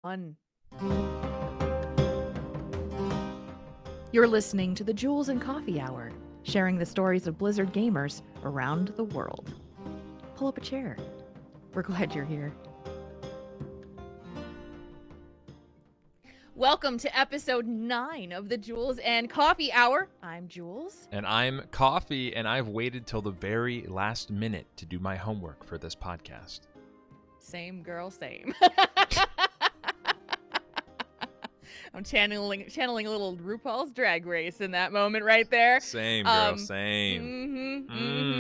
fun. You're listening to the Jules and Coffee Hour, sharing the stories of Blizzard gamers around the world. Pull up a chair. We're glad you're here. Welcome to episode 9 of the Jules and Coffee Hour. I'm Jules. And I'm Coffee, and I've waited till the very last minute to do my homework for this podcast. Same girl, same. I'm channeling a little RuPaul's Drag Race in that moment right there. Same girl, same.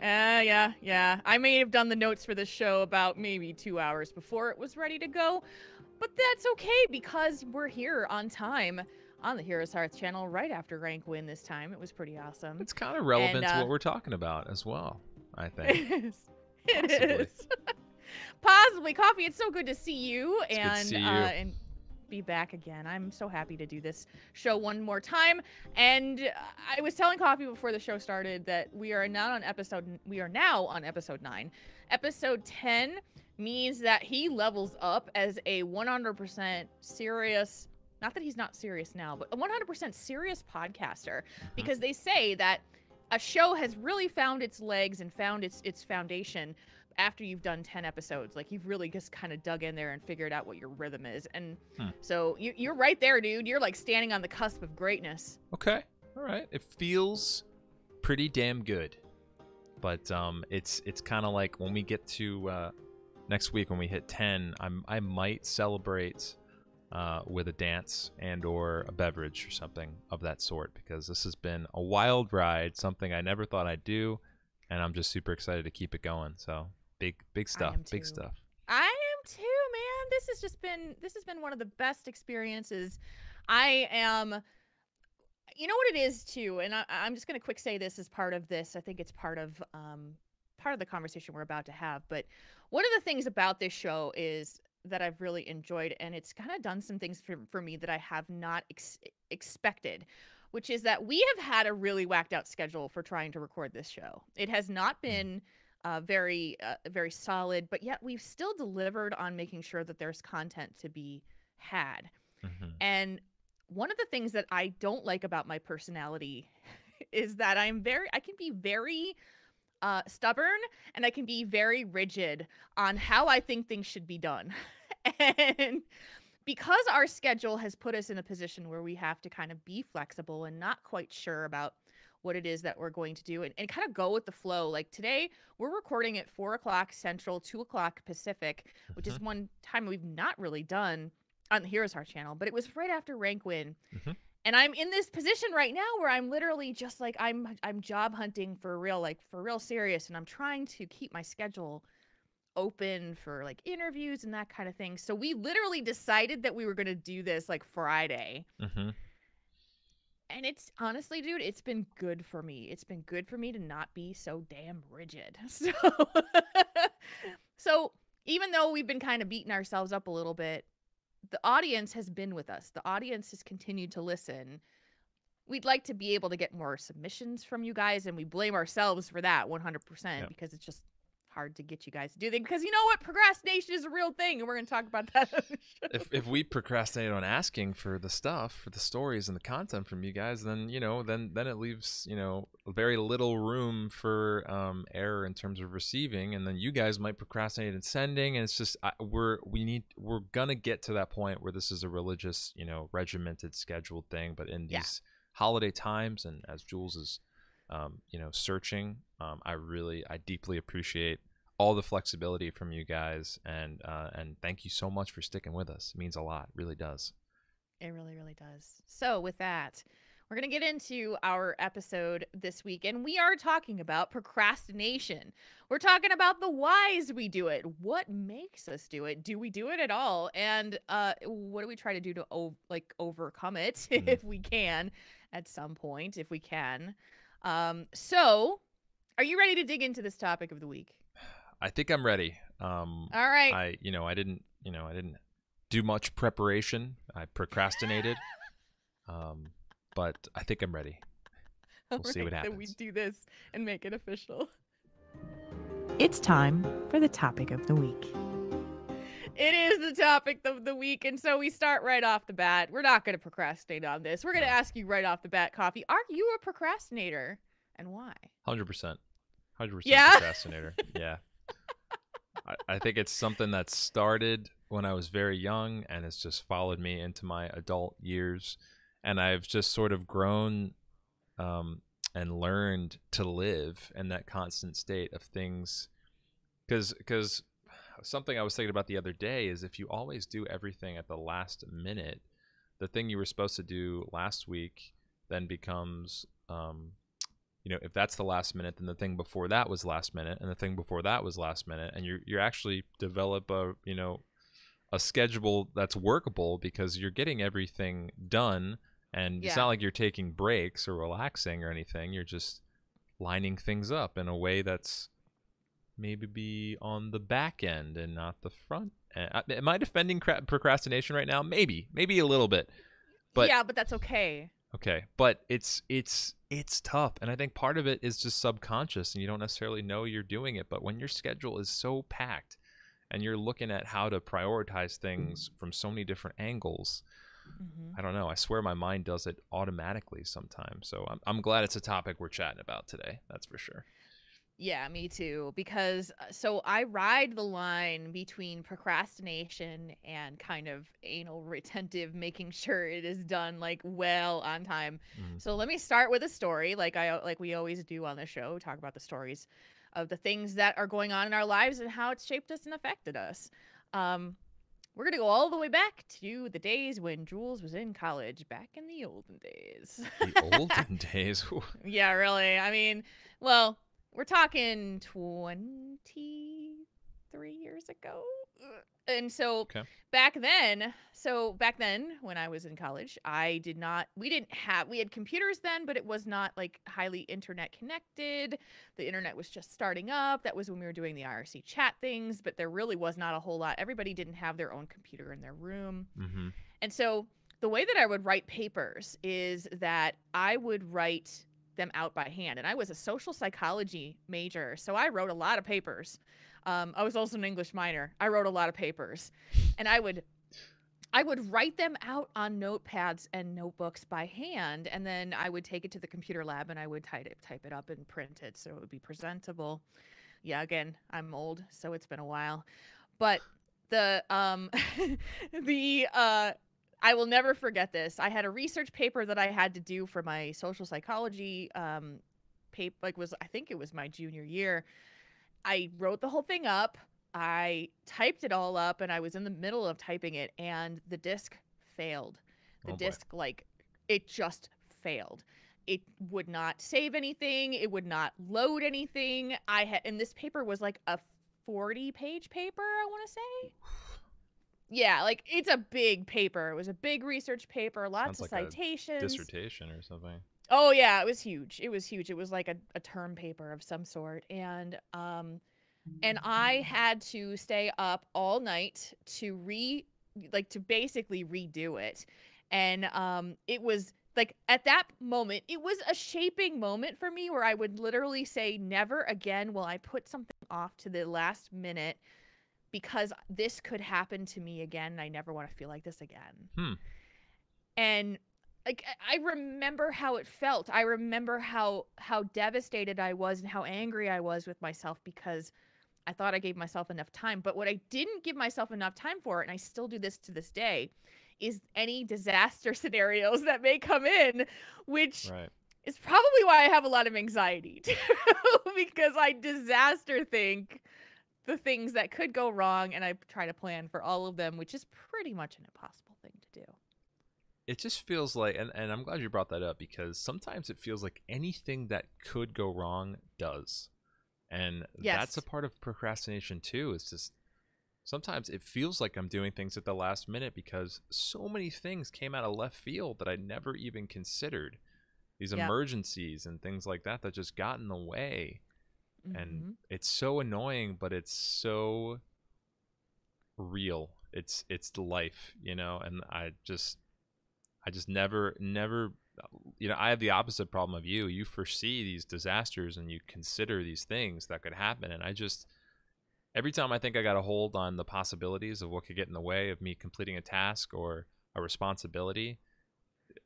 Yeah. I may have done the notes for this show about maybe 2 hours before it was ready to go. But that's okay because we're here on time on the HeroesHearth channel right after rank win this time. It was pretty awesome. It's kind of relevant to what we're talking about as well, I think. It is. Possibly. Coffee, it's so good to see you. And be back again. I'm so happy to do this show one more time. And I was telling Coffee before the show started that we are now on episode 9. Episode 10 means that he levels up as a 100% serious, not that he's not serious now, but a 100% serious podcaster, because they say that a show has really found its legs and found its foundation after you've done 10 episodes. Like, you've really just kind of dug in there and figured out what your rhythm is. And so you're right there, dude. You're like standing on the cusp of greatness. Okay. All right. It feels pretty damn good. But it's kind of like when we get to next week, when we hit 10, I might celebrate with a dance and or a beverage or something of that sort, because this has been a wild ride, something I never thought I'd do, and I'm just super excited to keep it going. So big stuff. I am too, man. This has been one of the best experiences. I am. You know what it is too, and I'm just gonna quick say this as part of this. I think it's part of the conversation we're about to have. But one of the things about this show is that I've really enjoyed, and it's kind of done some things for me that I have not expected, which is that we have had a really whacked out schedule for trying to record this show. It has not been very solid, but yet we've still delivered on making sure that there's content to be had. And one of the things that I don't like about my personality is that I can be very stubborn, and I can be very rigid on how I think things should be done. And because our schedule has put us in a position where we have to kind of be flexible and not quite sure about what it is that we're going to do, and kind of go with the flow. Like today, we're recording at 4 o'clock Central, 2 o'clock Pacific, which is one time we've not really done on the HeroesHearth channel, but it was right after rank win. And I'm in this position right now where I'm literally just like, I'm job hunting for real serious, and I'm trying to keep my schedule open for like interviews and that kind of thing. So we literally decided that we were going to do this like Friday. And it's honestly, dude, it's been good for me. It's been good for me to not be so damn rigid. So even though we've been kind of beating ourselves up a little bit, the audience has been with us. The audience has continued to listen. We'd like to be able to get more submissions from you guys, and we blame ourselves for that 100% because it's just hard to get you guys to do things. Because you know what? Procrastination is a real thing, and we're going to talk about that on the show. If we procrastinate on asking for the stuff, for the stories and the content from you guys, then then it leaves very little room for error in terms of receiving, and then you guys might procrastinate in sending, and it's just we're gonna get to that point where this is a religious, regimented, scheduled thing. But in these holiday times, and as Jules is searching, I deeply appreciate all the flexibility from you guys, and thank you so much for sticking with us. It means a lot. It really does. It really, really does. So with that, we're going to get into our episode this week, and we are talking about procrastination. We're talking about the whys we do it. What makes us do it? Do we do it at all? And what do we try to do to overcome it if we can at some point, if we can. So are you ready to dig into this topic of the week? I think I'm ready. All right. I didn't do much preparation. I procrastinated. But I think I'm ready. We'll see what happens. Then we do this and make it official. It's time for the topic of the week. It is the topic of the week, and so we start right off the bat. We're not going to procrastinate on this. We're going to No, ask you right off the bat, Coffee, are you a procrastinator, and why? 100%, 100% Yeah. procrastinator. Yeah, I think it's something that started when I was very young, and it's just followed me into my adult years, and I've just sort of grown um, and learned to live in that constant state of things. Because something I was thinking about the other day is if you always do everything at the last minute, the thing you were supposed to do last week then becomes, if that's the last minute, then the thing before that was last minute, and the thing before that was last minute, and you're actually develop a schedule that's workable because you're getting everything done, and it's Yeah. not like you're taking breaks or relaxing or anything. You're just lining things up in a way that's maybe be on the back end and not the front end. Am I defending procrastination right now? Maybe a little bit, but Yeah, but that's okay. okay. But it's tough, and I think part of it is just subconscious, and you don't necessarily know you're doing it. But when your schedule is so packed, and you're looking at how to prioritize things from so many different angles, Mm-hmm. I don't know. I swear my mind does it automatically sometimes. So I'm glad it's a topic we're chatting about today. That's for sure. Yeah, me too. Because so I ride the line between procrastination and kind of anal retentive, making sure it is done like well on time. Mm. So let me start with a story, like we always do on the show, talk about the stories of the things that are going on in our lives and how it's shaped us and affected us. Um, we're gonna go all the way back to the days when Jules was in college, back in the olden days. The olden days. Ooh. Yeah, really. I mean, well, we're talking 23 years ago. And so Okay. back then when I was in college, we had computers then, but it was not like highly internet connected. The internet was just starting up. That was when we were doing the IRC chat things, but there really was not a whole lot. Everybody didn't have their own computer in their room. Mm-hmm. And so the way that I would write papers is that I would write them out by hand. And I was a social psychology major, so I wrote a lot of papers. I was also an English minor. I wrote a lot of papers, and I would write them out on notepads and notebooks by hand, and then I would take it to the computer lab and I would type it up and print it so it would be presentable. Yeah, again, I'm old, so it's been a while. But the the I will never forget this. I had a research paper that I had to do for my social psychology paper, I think it was my junior year. I wrote the whole thing up. I typed it all up, and I was in the middle of typing it, and the disk failed. The Oh boy. disk, it just failed. It would not save anything. It would not load anything. And this paper was like a 40-page paper, I want to say. Yeah, like it's a big paper. It was a big research paper, lots Sounds of like a citations. dissertation or something. Oh yeah, it was huge. It was huge. It was like a term paper of some sort. And I had to stay up all night to to basically redo it. And it was like at that moment, it was a shaping moment for me where I would literally say, never again will I put something off to the last minute because this could happen to me again and I never want to feel like this again. Hmm. And like I remember how it felt. I remember how devastated I was and how angry I was with myself because I thought I gave myself enough time. But what I didn't give myself enough time for, and I still do this to this day, is any disaster scenarios that may come in, which Right. is probably why I have a lot of anxiety too, because I disaster think the things that could go wrong and I try to plan for all of them, which is pretty much an impossible thing to do. It just feels like, and I'm glad you brought that up because sometimes it feels like anything that could go wrong does. And that's a Yes. part of procrastination too. It's just sometimes it feels like I'm doing things at the last minute because so many things came out of left field that I never even considered. These Yeah. emergencies and things like that that just got in the way. And Mm-hmm. it's so annoying, but it's so real. It's the life, and I just never I have the opposite problem of you foresee these disasters and you consider these things that could happen, and every time I think I got a hold on the possibilities of what could get in the way of me completing a task or a responsibility,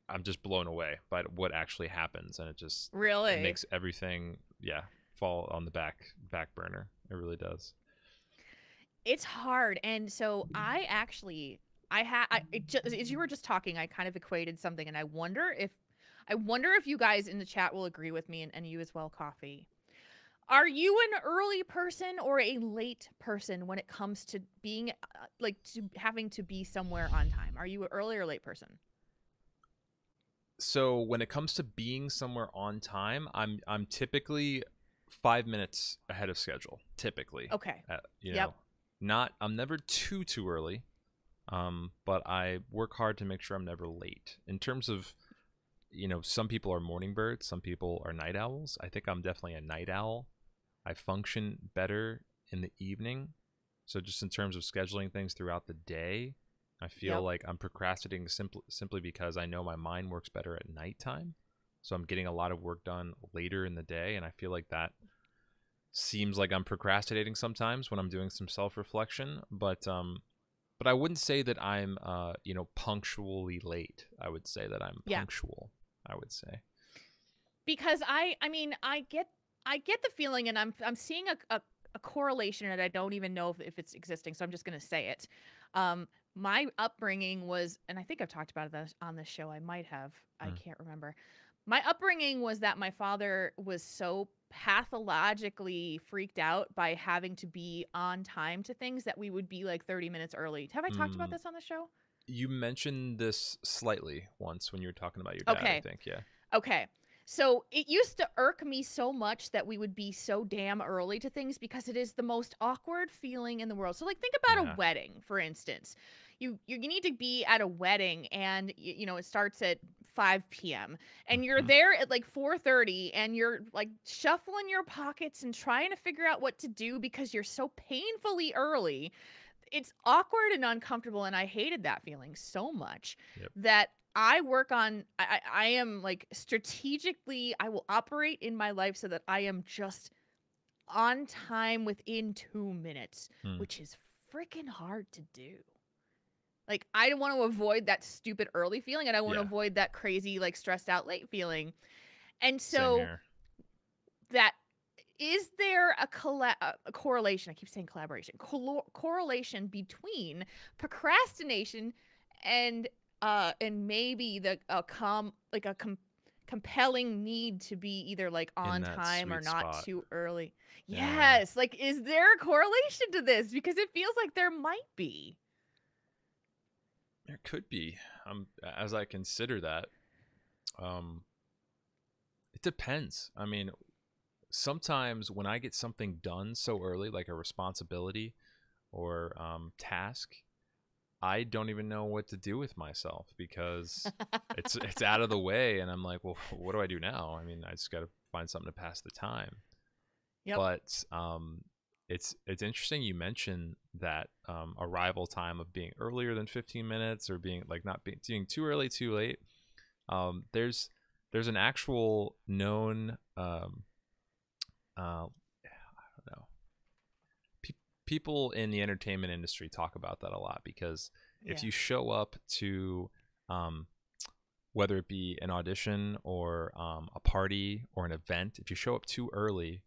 I'm just blown away by what actually happens, and it Really? makes everything, yeah, fall on the back burner. It really does. It's hard. And so I actually I had as you were just talking, I kind of equated something, and I wonder if you guys in the chat will agree with me, and you as well, Coffee. Are you an early person or a late person when it comes to being like to having to be somewhere on time? Are you an early or late person? So when it comes to being somewhere on time, I'm typically 5 minutes ahead of schedule. Typically, Okay. you Yep. know, not I'm never too early. But I work hard to make sure I'm never late. In terms of, some people are morning birds, some people are night owls. I think I'm definitely a night owl. I function better in the evening. So just in terms of scheduling things throughout the day, I feel Yep. like I'm procrastinating simply because I know my mind works better at nighttime. So I'm getting a lot of work done later in the day, and I feel like that seems like I'm procrastinating sometimes when I'm doing some self-reflection, but I wouldn't say that I'm punctually late. I would say that I'm Yeah. punctual, I would say. Because I mean, I get the feeling, and I'm seeing a correlation, and I don't even know if it's existing, so I'm just gonna say it. My upbringing was, and I think I've talked about this on this show. I might have. I Mm. can't remember. My upbringing was that my father was so pathologically freaked out by having to be on time to things that we would be like 30 minutes early. Have I talked about Mm, this on the show? you mentioned this slightly once when you were talking about your dad, I Okay. think. Yeah. Okay. So it used to irk me so much that we would be so damn early to things because it is the most awkward feeling in the world. So like think about a Yeah. wedding, for instance. You need to be at a wedding, and you know it starts at 5 p.m. and you're Hmm. there at like 4:30, and you're like shuffling your pockets and trying to figure out what to do because you're so painfully early. It's awkward and uncomfortable, and I hated that feeling so much Yep. that I work on I am like strategically I will operate in my life so that I am just on time within 2 minutes, Mm. which is freaking hard to do. Like I want to avoid that stupid early feeling, and I want to Yeah. avoid that crazy like stressed out late feeling. And Same so here. that is there a correlation? I keep saying collaboration. Correlation between procrastination and maybe the compelling need to be either like In on that time or sweet not spot. too early. Yeah. Yes, like is there a correlation to this? Because it feels like there might be. There could be. As I consider that, um, it depends. I mean, sometimes when I get something done so early, like a responsibility or task, I don't even know what to do with myself because it's out of the way, and I'm like, well, what do I do now? I mean, I just got to find something to pass the time. Yep. But it's interesting you mentioned that arrival time of being earlier than 15 minutes or being like not being too early, too late. There's an actual known I don't know, people in the entertainment industry talk about that a lot because if Yeah. you show up to um, whether it be an audition or a party or an event, if you show up too early,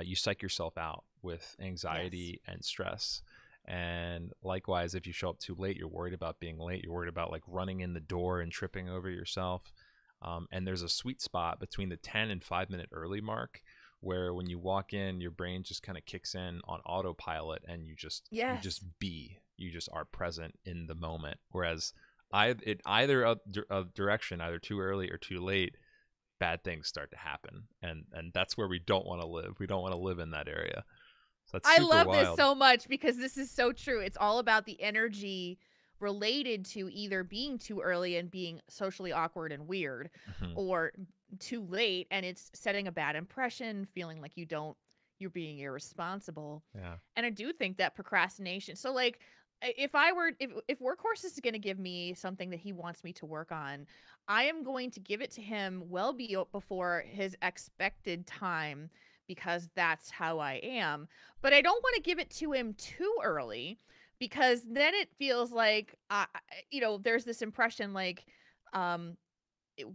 you psych yourself out with Yes. anxiety and stress. And likewise, if you show up too late, you're worried about being late. You're worried about like running in the door and tripping over yourself. And there's a sweet spot between the 10 and 5 minute early mark where when you walk in, your brain just kind of kicks in on autopilot and Yes. you just are present in the moment. Whereas either direction, either too early or too late, bad things start to happen, and that's where we don't want to live. We don't want to live in that area. So that's I super love this wild. so much because this is so true. It's all about the energy related to either being too early and being socially awkward and weird, Hmm. or too late and it's setting a bad impression, feeling like you're being irresponsible. Yeah. And I do think that procrastination. So like if I were if Workhorse is going to give me something that he wants me to work on, I am going to give it to him well before his expected time, because that's how I am. But I don't want to give it to him too early because then it feels like there's this impression like um it,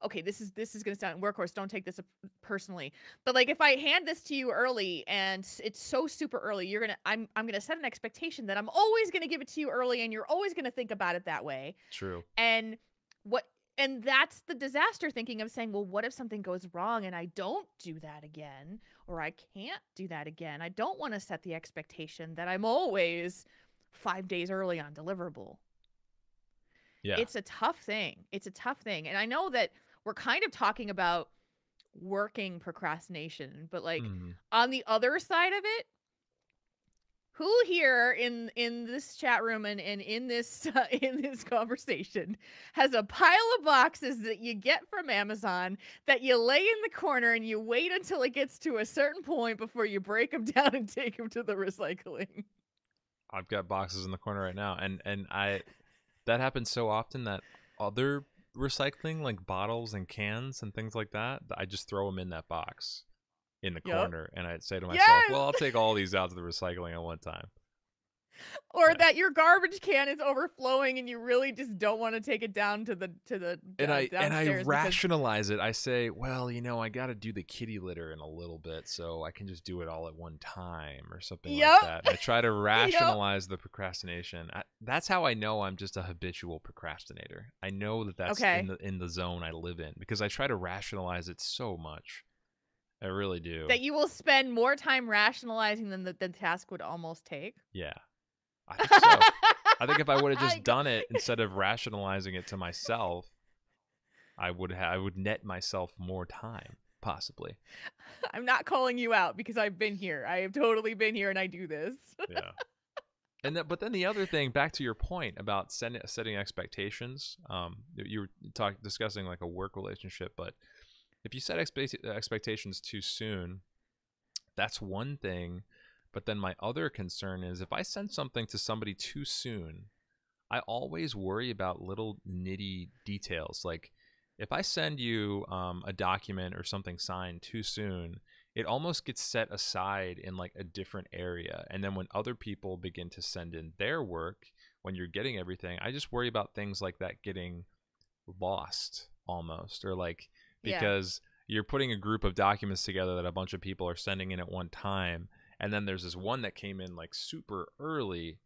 okay, this is going to sound workhorse, don't take this personally. But like if I hand this to you early and it's so super early, I'm going to set an expectation that I'm always going to give it to you early and you're always going to think about it that way. True. And what and that's the disaster thinking of saying, well, what if something goes wrong and I don't do that again, or I can't do that again? I don't want to set the expectation that I'm always 5 days early on deliverable. Yeah. It's a tough thing. It's a tough thing. And I know that we're kind of talking about working procrastination, but like Hmm. on the other side of it, who here in this chat room and in this in this conversation has a pile of boxes that you get from Amazon that you lay in the corner and you wait until it gets to a certain point before you break them down and take them to the recycling? I've got boxes in the corner right now, and I that happens so often that other recycling, like bottles and cans and things like that, I just throw them in that box in the Yep. corner, and I say to myself, Yes. well, I'll take all these out to the recycling at one time. Or Yeah. that your garbage can is overflowing and you really just don't want to take it down to the And I downstairs because rationalize it. I say, well, I got to do the kitty litter in a little bit, so I can just do it all at one time or something like yep. that. And I try to Yep. rationalize the procrastination. That's how I know I'm just a habitual procrastinator. I know that that's Okay. in the zone I live in because I try to rationalize it so much. I really do. That you will spend more time rationalizing than the task would almost take. Yeah, I think so. I think if I would have I just go- done it instead of rationalizing it to myself, I would net myself more time, possibly. I'm not calling you out because I've been here. I have totally been here and I do this. Yeah. But then the other thing, back to your point about setting expectations, you were discussing like a work relationship, but if you set expectations too soon, that's one thing. But then my other concern is if I send something to somebody too soon, I always worry about little nitty details. Like if I send you a document or something signed too soon, it almost gets set aside in like a different area. And then when other people begin to send in their work, when you're getting everything, I just worry about things like that getting lost almost, or like Yeah. because you're putting a group of documents together that a bunch of people are sending in at one time. And then there's this one that came in like super early.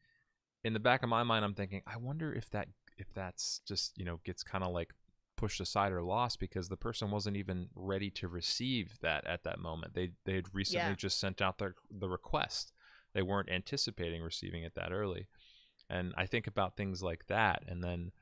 In the back of my mind, I'm thinking, I wonder if that's just gets kind of like pushed aside or lost because the person wasn't even ready to receive that at that moment. They had recently Yeah. just sent out the request. They weren't anticipating receiving it that early. And I think about things like that, and then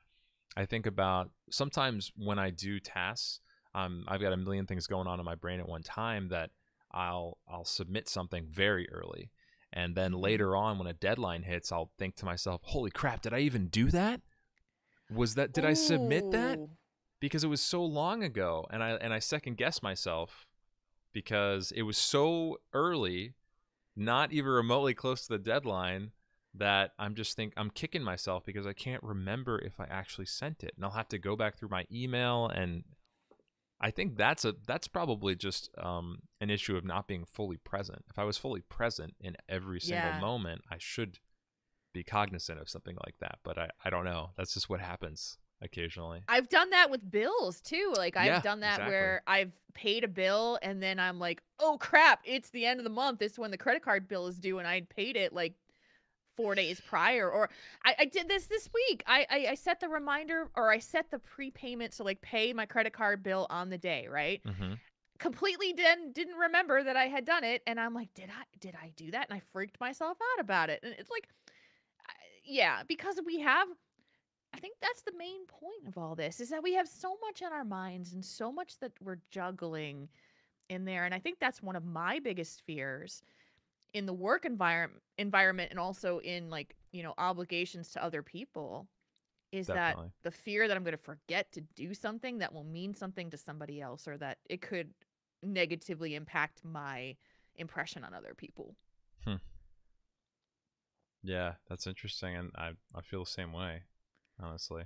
I think about sometimes when I do tasks, I've got a million things going on in my brain at one time that I'll submit something very early, and then Mhm. later on when a deadline hits, I'll think to myself, "Holy crap! Did I even do that? Did I submit that?" Ooh. Because it was so long ago, and I second guess myself because it was so early, not even remotely close to the deadline, that I'm kicking myself because I can't remember if I actually sent it, and I'll have to go back through my email. And I think that's probably just an issue of not being fully present. If I was fully present in every single Yeah. moment, I should be cognizant of something like that. But I don't know. That's just what happens occasionally. I've done that with bills too. Like I've Yeah, done that exactly. where I've paid a bill and then I'm like, "Oh crap, it's the end of the month. It's when the credit card bill is due and I'd paid it like 4 days prior." Or I did this week. I set the reminder or I set the prepayment to like pay my credit card bill on the day, right? Hmm. Completely didn't remember that I had done it, and I'm like, did I do that? And I freaked myself out about it. And it's like, yeah, because we have. I think that's the main point of all this is that we have so much on our minds and so much that we're juggling in there. And I think that's one of my biggest fears in the work environment and also in like, obligations to other people is that Definitely. the fear that I'm going to forget to do something that will mean something to somebody else or that it could negatively impact my impression on other people. Hmm. Yeah, that's interesting, and I feel the same way, honestly.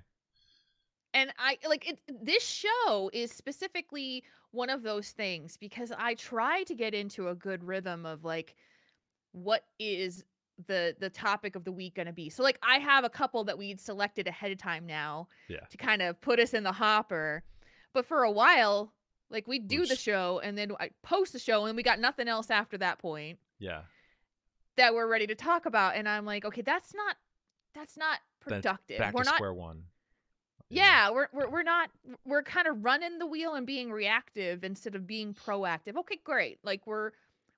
And I like it. This show is specifically one of those things because I try to get into a good rhythm of like what is the topic of the week going to be. So like I have a couple that we'd selected ahead of time now Yeah. to kind of put us in the hopper. But for a while, like we do the Which, show and then I post the show and we got nothing else after that point yeah. that we're ready to talk about. And I'm like, okay, that's not Then productive. back We're to not. square one. Yeah, we're not. We're kind of running the wheel and being reactive instead of being proactive. Okay, great. Like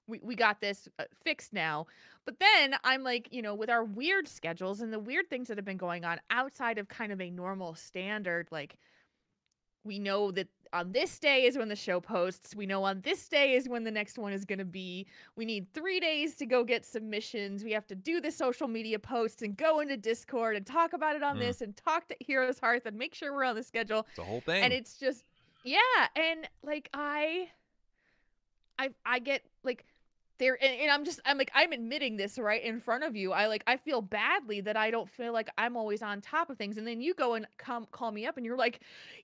we got this fixed now. But then I'm like, with our weird schedules and the weird things that have been going on outside of kind of a normal standard, like we know that on this day is when the show posts. We know on this day is when the next one is going to be. We need 3 days to go get submissions. We have to do the social media posts and go into Discord and talk about it on Mm, this and talk to Heroes Hearth and make sure we're on the schedule. it's a whole And thing. it's just, yeah. And like, I get like, there and I'm admitting this right in front of you. I feel badly that I don't feel like I'm always on top of things, and then you go and call me up and you're like,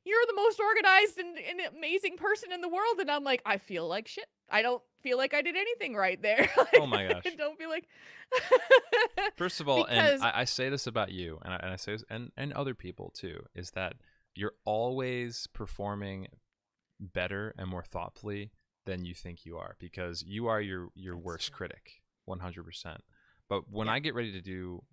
you're the most organized and amazing person in the world, and I'm like, I feel like shit. I don't feel like I did anything right there. Oh Like, my I gosh. don't feel like First of all, and because I say this about you, and I say this, and other people too, is that you're always performing better and more thoughtfully than you think you are, because you are your that's worst true. critic, 100%. But when Yeah. I get ready to do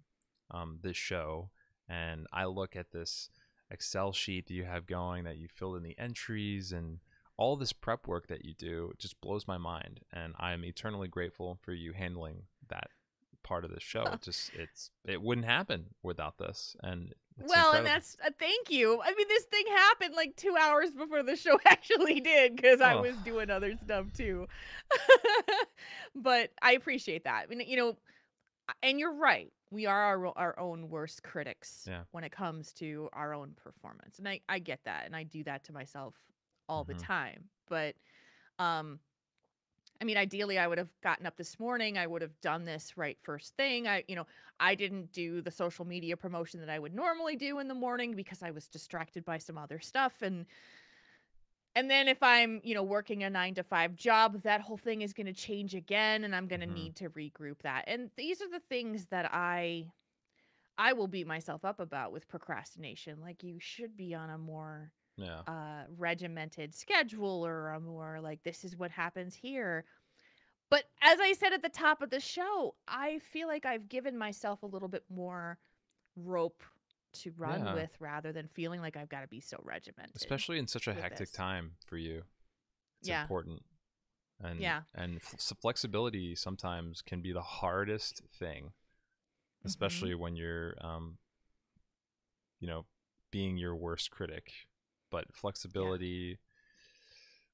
this show, and I look at this Excel sheet that you have going, that you filled in the entries and all this prep work that you do, it just blows my mind, and I'm eternally grateful for you handling that part of the show. It wouldn't happen without this, and it's Well, and incredible. that's thank you. I mean, this thing happened like 2 hours before the show actually did because I Oh, was doing other stuff too. But I appreciate that. I mean, and you're right. We are our own worst critics yeah. when it comes to our own performance, and I get that, and I do that to myself all the Hmm. time. But um, I mean, ideally, I would have gotten up this morning. I would have done this right first thing. I didn't do the social media promotion that I would normally do in the morning because I was distracted by some other stuff. And then if I'm, working a 9 to 5 job, that whole thing is going to change again, and I'm going to Hmm. need to regroup that. And these are the things that I will beat myself up about with procrastination. Like you should be on a more Yeah. regimented schedule or a more like this is what happens here. But as I said at the top of the show, I feel like I've given myself a little bit more rope to run Yeah. with rather than feeling like I've got to be so regimented Especially in such a with hectic this. time for you, it's Yeah. important. and Yeah. and flexibility sometimes can be the hardest thing, Mhm. especially when you're you know being your worst critic. But Yeah. flexibility,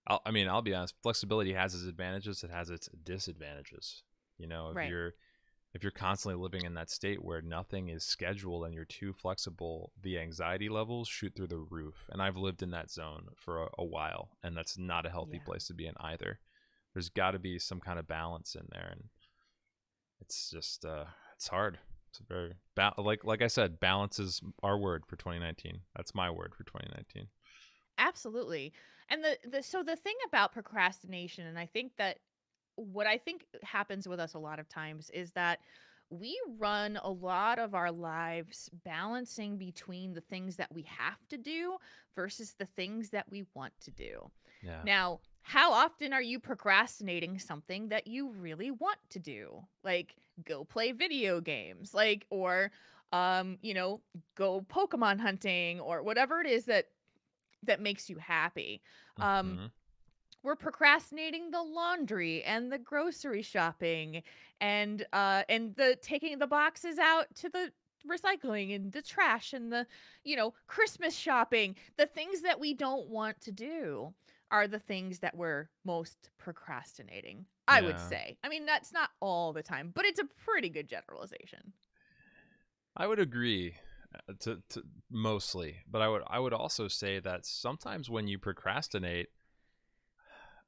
I'll be honest, flexibility has its advantages, it has its disadvantages. If Right. you're constantly living in that state where nothing is scheduled and you're too flexible, the anxiety levels shoot through the roof. And I've lived in that zone for a while, and that's not a healthy Yeah. place to be in either. There's got to be some kind of balance in there, and it's just it's hard. It's a very like I said, balance is our word for 2019. That's my word for 2019. Absolutely. And the thing about procrastination, and I think that what I think happens with us a lot of times is that we run a lot of our lives balancing between the things that we have to do versus the things that we want to do. Yeah. Now, how often are you procrastinating something that you really want to do? Like go play video games, like or go Pokemon hunting or whatever it is that makes you happy. Um Hmm. we're procrastinating the laundry and the grocery shopping and the taking the boxes out to the recycling and the trash and the Christmas shopping. The things that we don't want to do are the things that we're most procrastinating, I would Yeah, say. I mean, that's not all the time, but it's a pretty good generalization. I would agree to mostly, but I would also say that sometimes when you procrastinate,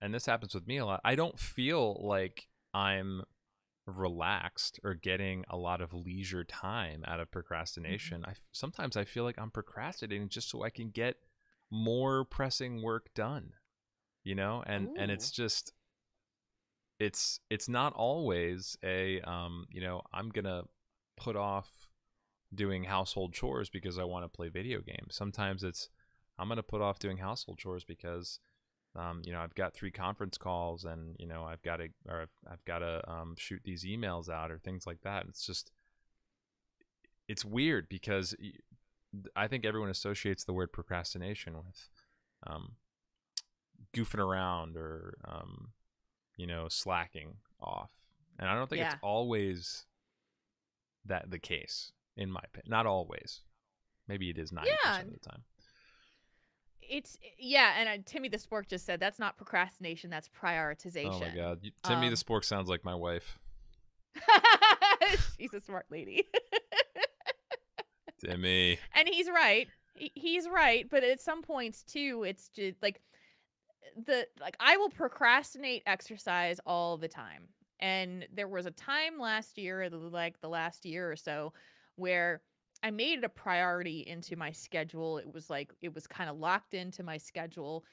and this happens with me a lot, I don't feel like I'm relaxed or getting a lot of leisure time out of procrastination. Sometimes I feel like I'm procrastinating just so I can get more pressing work done, you know? And Ooh. it's just it's not always a you know, I'm going to put off doing household chores because I want to play video games. Sometimes it's I'm going to put off doing household chores because you know, I've got 3 conference calls, and you know, I've got to shoot these emails out or things like that. It's just it's weird because I think everyone associates the word procrastination with um, goofing around or you know, slacking off, and I don't think it's Yeah. always that the case, in my opinion. Not always. Maybe it is 90% Yeah. of the time. It's yeah, and Timmy the Spork just said that's not procrastination, that's Oh my prioritization. god, Timmy the Um, Spork sounds like my wife. she's a smart lady. Timmy. And he's right. He's right, but at some points too, it's just like I will procrastinate exercise all the time. And there was a time last year, like the last year or so, where I made it a priority into my schedule. It was like it was kind of locked into my schedule.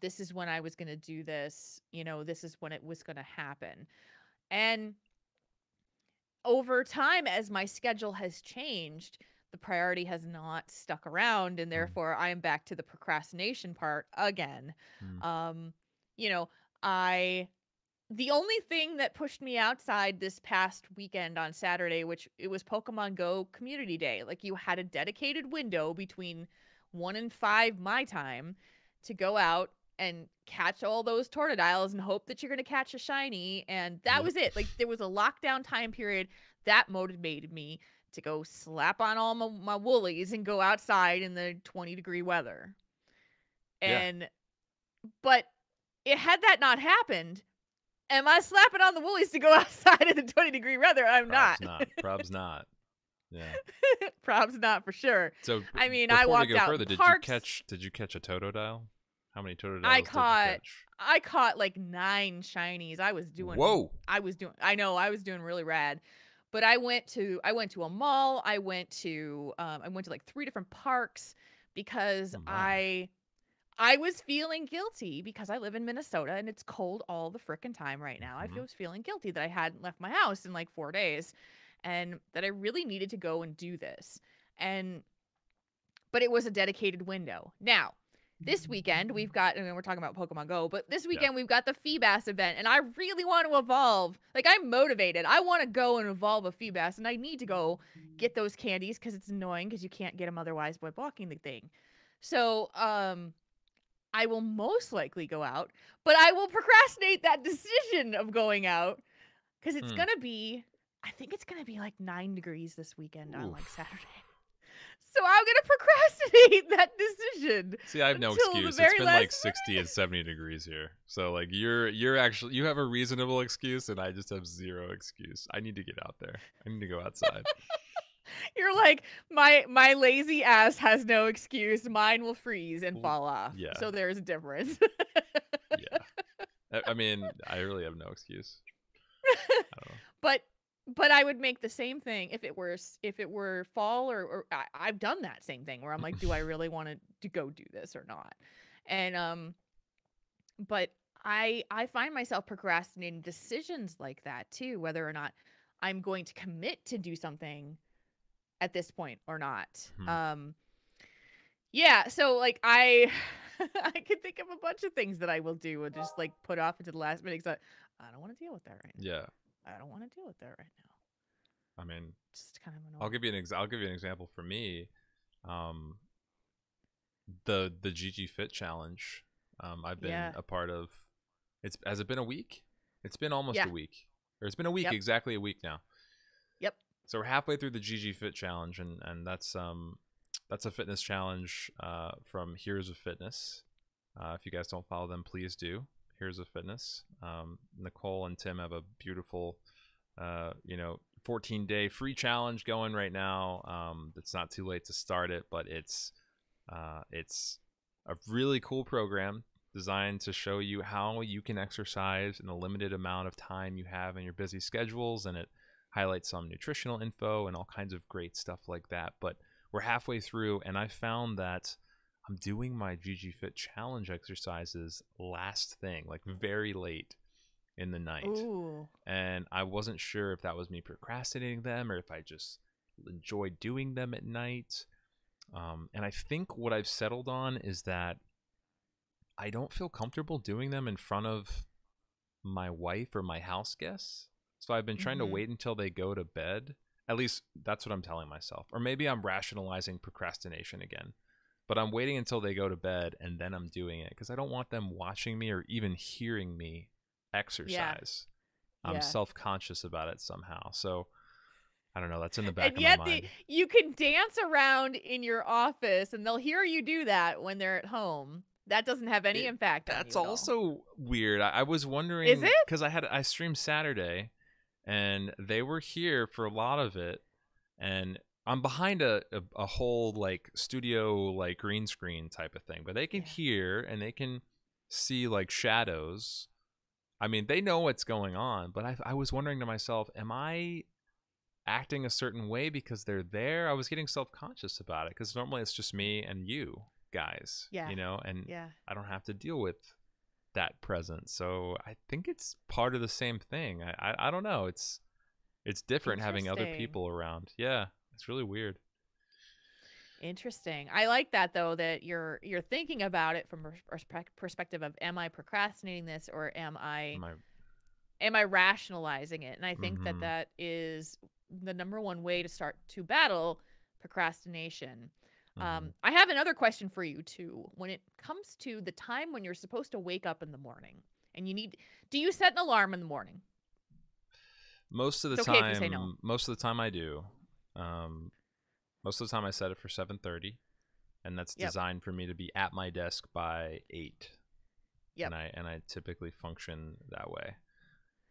This is when I was going to do this. You know, this is when it was going to happen. And over time, as my schedule has changed, the priority has not stuck around, and Mm. therefore I am back to the procrastination part again. Mm. Um, you know, I the only thing that pushed me outside this past weekend on Saturday, which it was Pokemon Go Community Day. Like you had a dedicated window between 1 and 5 my time to go out and catch all those Tornadiles and hope that you're going to catch a shiny, and that Yep. was it. Like there was a lockdown time period that motivated me to go slap on all my woolies and go outside in the 20-degree weather. Yeah. And but it had that not happened, am I slapping on the woolies to go outside in the 20-degree weather? I'm Probs not. not. Probs not. Yeah. Props not for sure. So I mean, I before we walked go out further, in parks. did you catch a Totodile? How many I Totodiles did you caught catch? I caught like 9 shinies. Whoa. I know I was doing really rad. But I went to a mall. I went to like 3 different parks because Oh my. I was feeling guilty because I live in Minnesota and it's cold all the frickin' time right now. I Hmm. was feeling guilty that I hadn't left my house in like 4 days and that I really needed to go and do this. And but it was a dedicated window. Now, this weekend we've got, and we're talking about Pokemon Go, but this Yeah. weekend we've got the Feebas event, and I really want to evolve. Like I'm motivated. I want to go and evolve a Feebas, and I need to go get those candies because it's annoying because you can't get them otherwise by blocking the thing. So, I will most likely go out, but I will procrastinate that decision of going out because it's Hmm. gonna be. I think it's gonna be like 9 degrees this weekend on like Oof. Saturday. So I'm gonna procrastinate that decision See, I have no until the excuse. It's very been like last 60 and 70 degrees here. So like you're actually you have a reasonable excuse and I just have zero excuse. I need to get out there. I need to go outside. You're like, my lazy ass has no excuse. Mine will freeze and Well, fall off. yeah. So there's a difference. Yeah. I mean, I really have no excuse. I don't know. but but I would make the same thing if it were fall or I've done that same thing where I'm like, do I really want to go do this or not? And but I find myself procrastinating decisions like that too, whether or not I'm going to commit to do something at this point or not. Hmm. Yeah, so like I I could think of a bunch of things that I will do and just like put off into the last minute because I don't want to deal with that right now. Yeah. I don't want to deal with that right now. I mean, Just kind of I'll annoying. give you I'll give you an example for me. Um the GG Fit challenge. I've been Yeah. a part of. It's has it been a week? It's been almost Yeah. a week. Or it's been a week, Yep. exactly a week now. Yep. So we're halfway through the GG Fit challenge, and that's a fitness challenge from Heroes of Fitness. If you guys don't follow them, please do. Heroes of Fitness. Nicole and Tim have a beautiful, 14-day free challenge going right now. It's not too late to start it, but it's a really cool program designed to show you how you can exercise in the limited amount of time you have in your busy schedules, and it highlights some nutritional info and all kinds of great stuff like that. But we're halfway through, and I found that I'm doing my GG Fit challenge exercises last thing, like very late in the night. Ooh. And I wasn't sure if that was me procrastinating them or if I just enjoy doing them at night. And I think what I've settled on is that I don't feel comfortable doing them in front of my wife or my house guests. So I've been trying to wait until they go to bed. At least that's what I'm telling myself. Or maybe I'm rationalizing procrastination again. But I'm waiting until they go to bed and then I'm doing it because I don't want them watching me or even hearing me exercise. Yeah. I'm self-conscious about it somehow. So I don't know. That's in the back And of my yet mind. you can dance around in your office and they'll hear you do that when they're at home. That doesn't have any impact on you That's at all. also weird. I was wondering. Is it? Because I streamed Saturday and they were here for a lot of it. And I'm behind a whole like studio like green screen type of thing. But they can hear and they can see like shadows. I mean, they know what's going on. But I was wondering to myself, am I acting a certain way because they're there? I was getting self-conscious about it because normally it's just me and you guys, Yeah. you know, and I don't have to deal with that presence. So I think it's part of the same thing. I don't know. It's different having other people around. Yeah, it's really weird. Interesting. I like that though, that you're thinking about it from a perspective of, am I procrastinating this or am I rationalizing it? And I think that is the number one way to start to battle procrastination. I have another question for you too. When it comes to the time when you're supposed to wake up in the morning and do you set an alarm in the morning? Most of the it's time, okay if you say no. Most of the time I do. Most of the time I set it for 7:30, and that's designed for me to be at my desk by 8. Yep. And I typically function that way.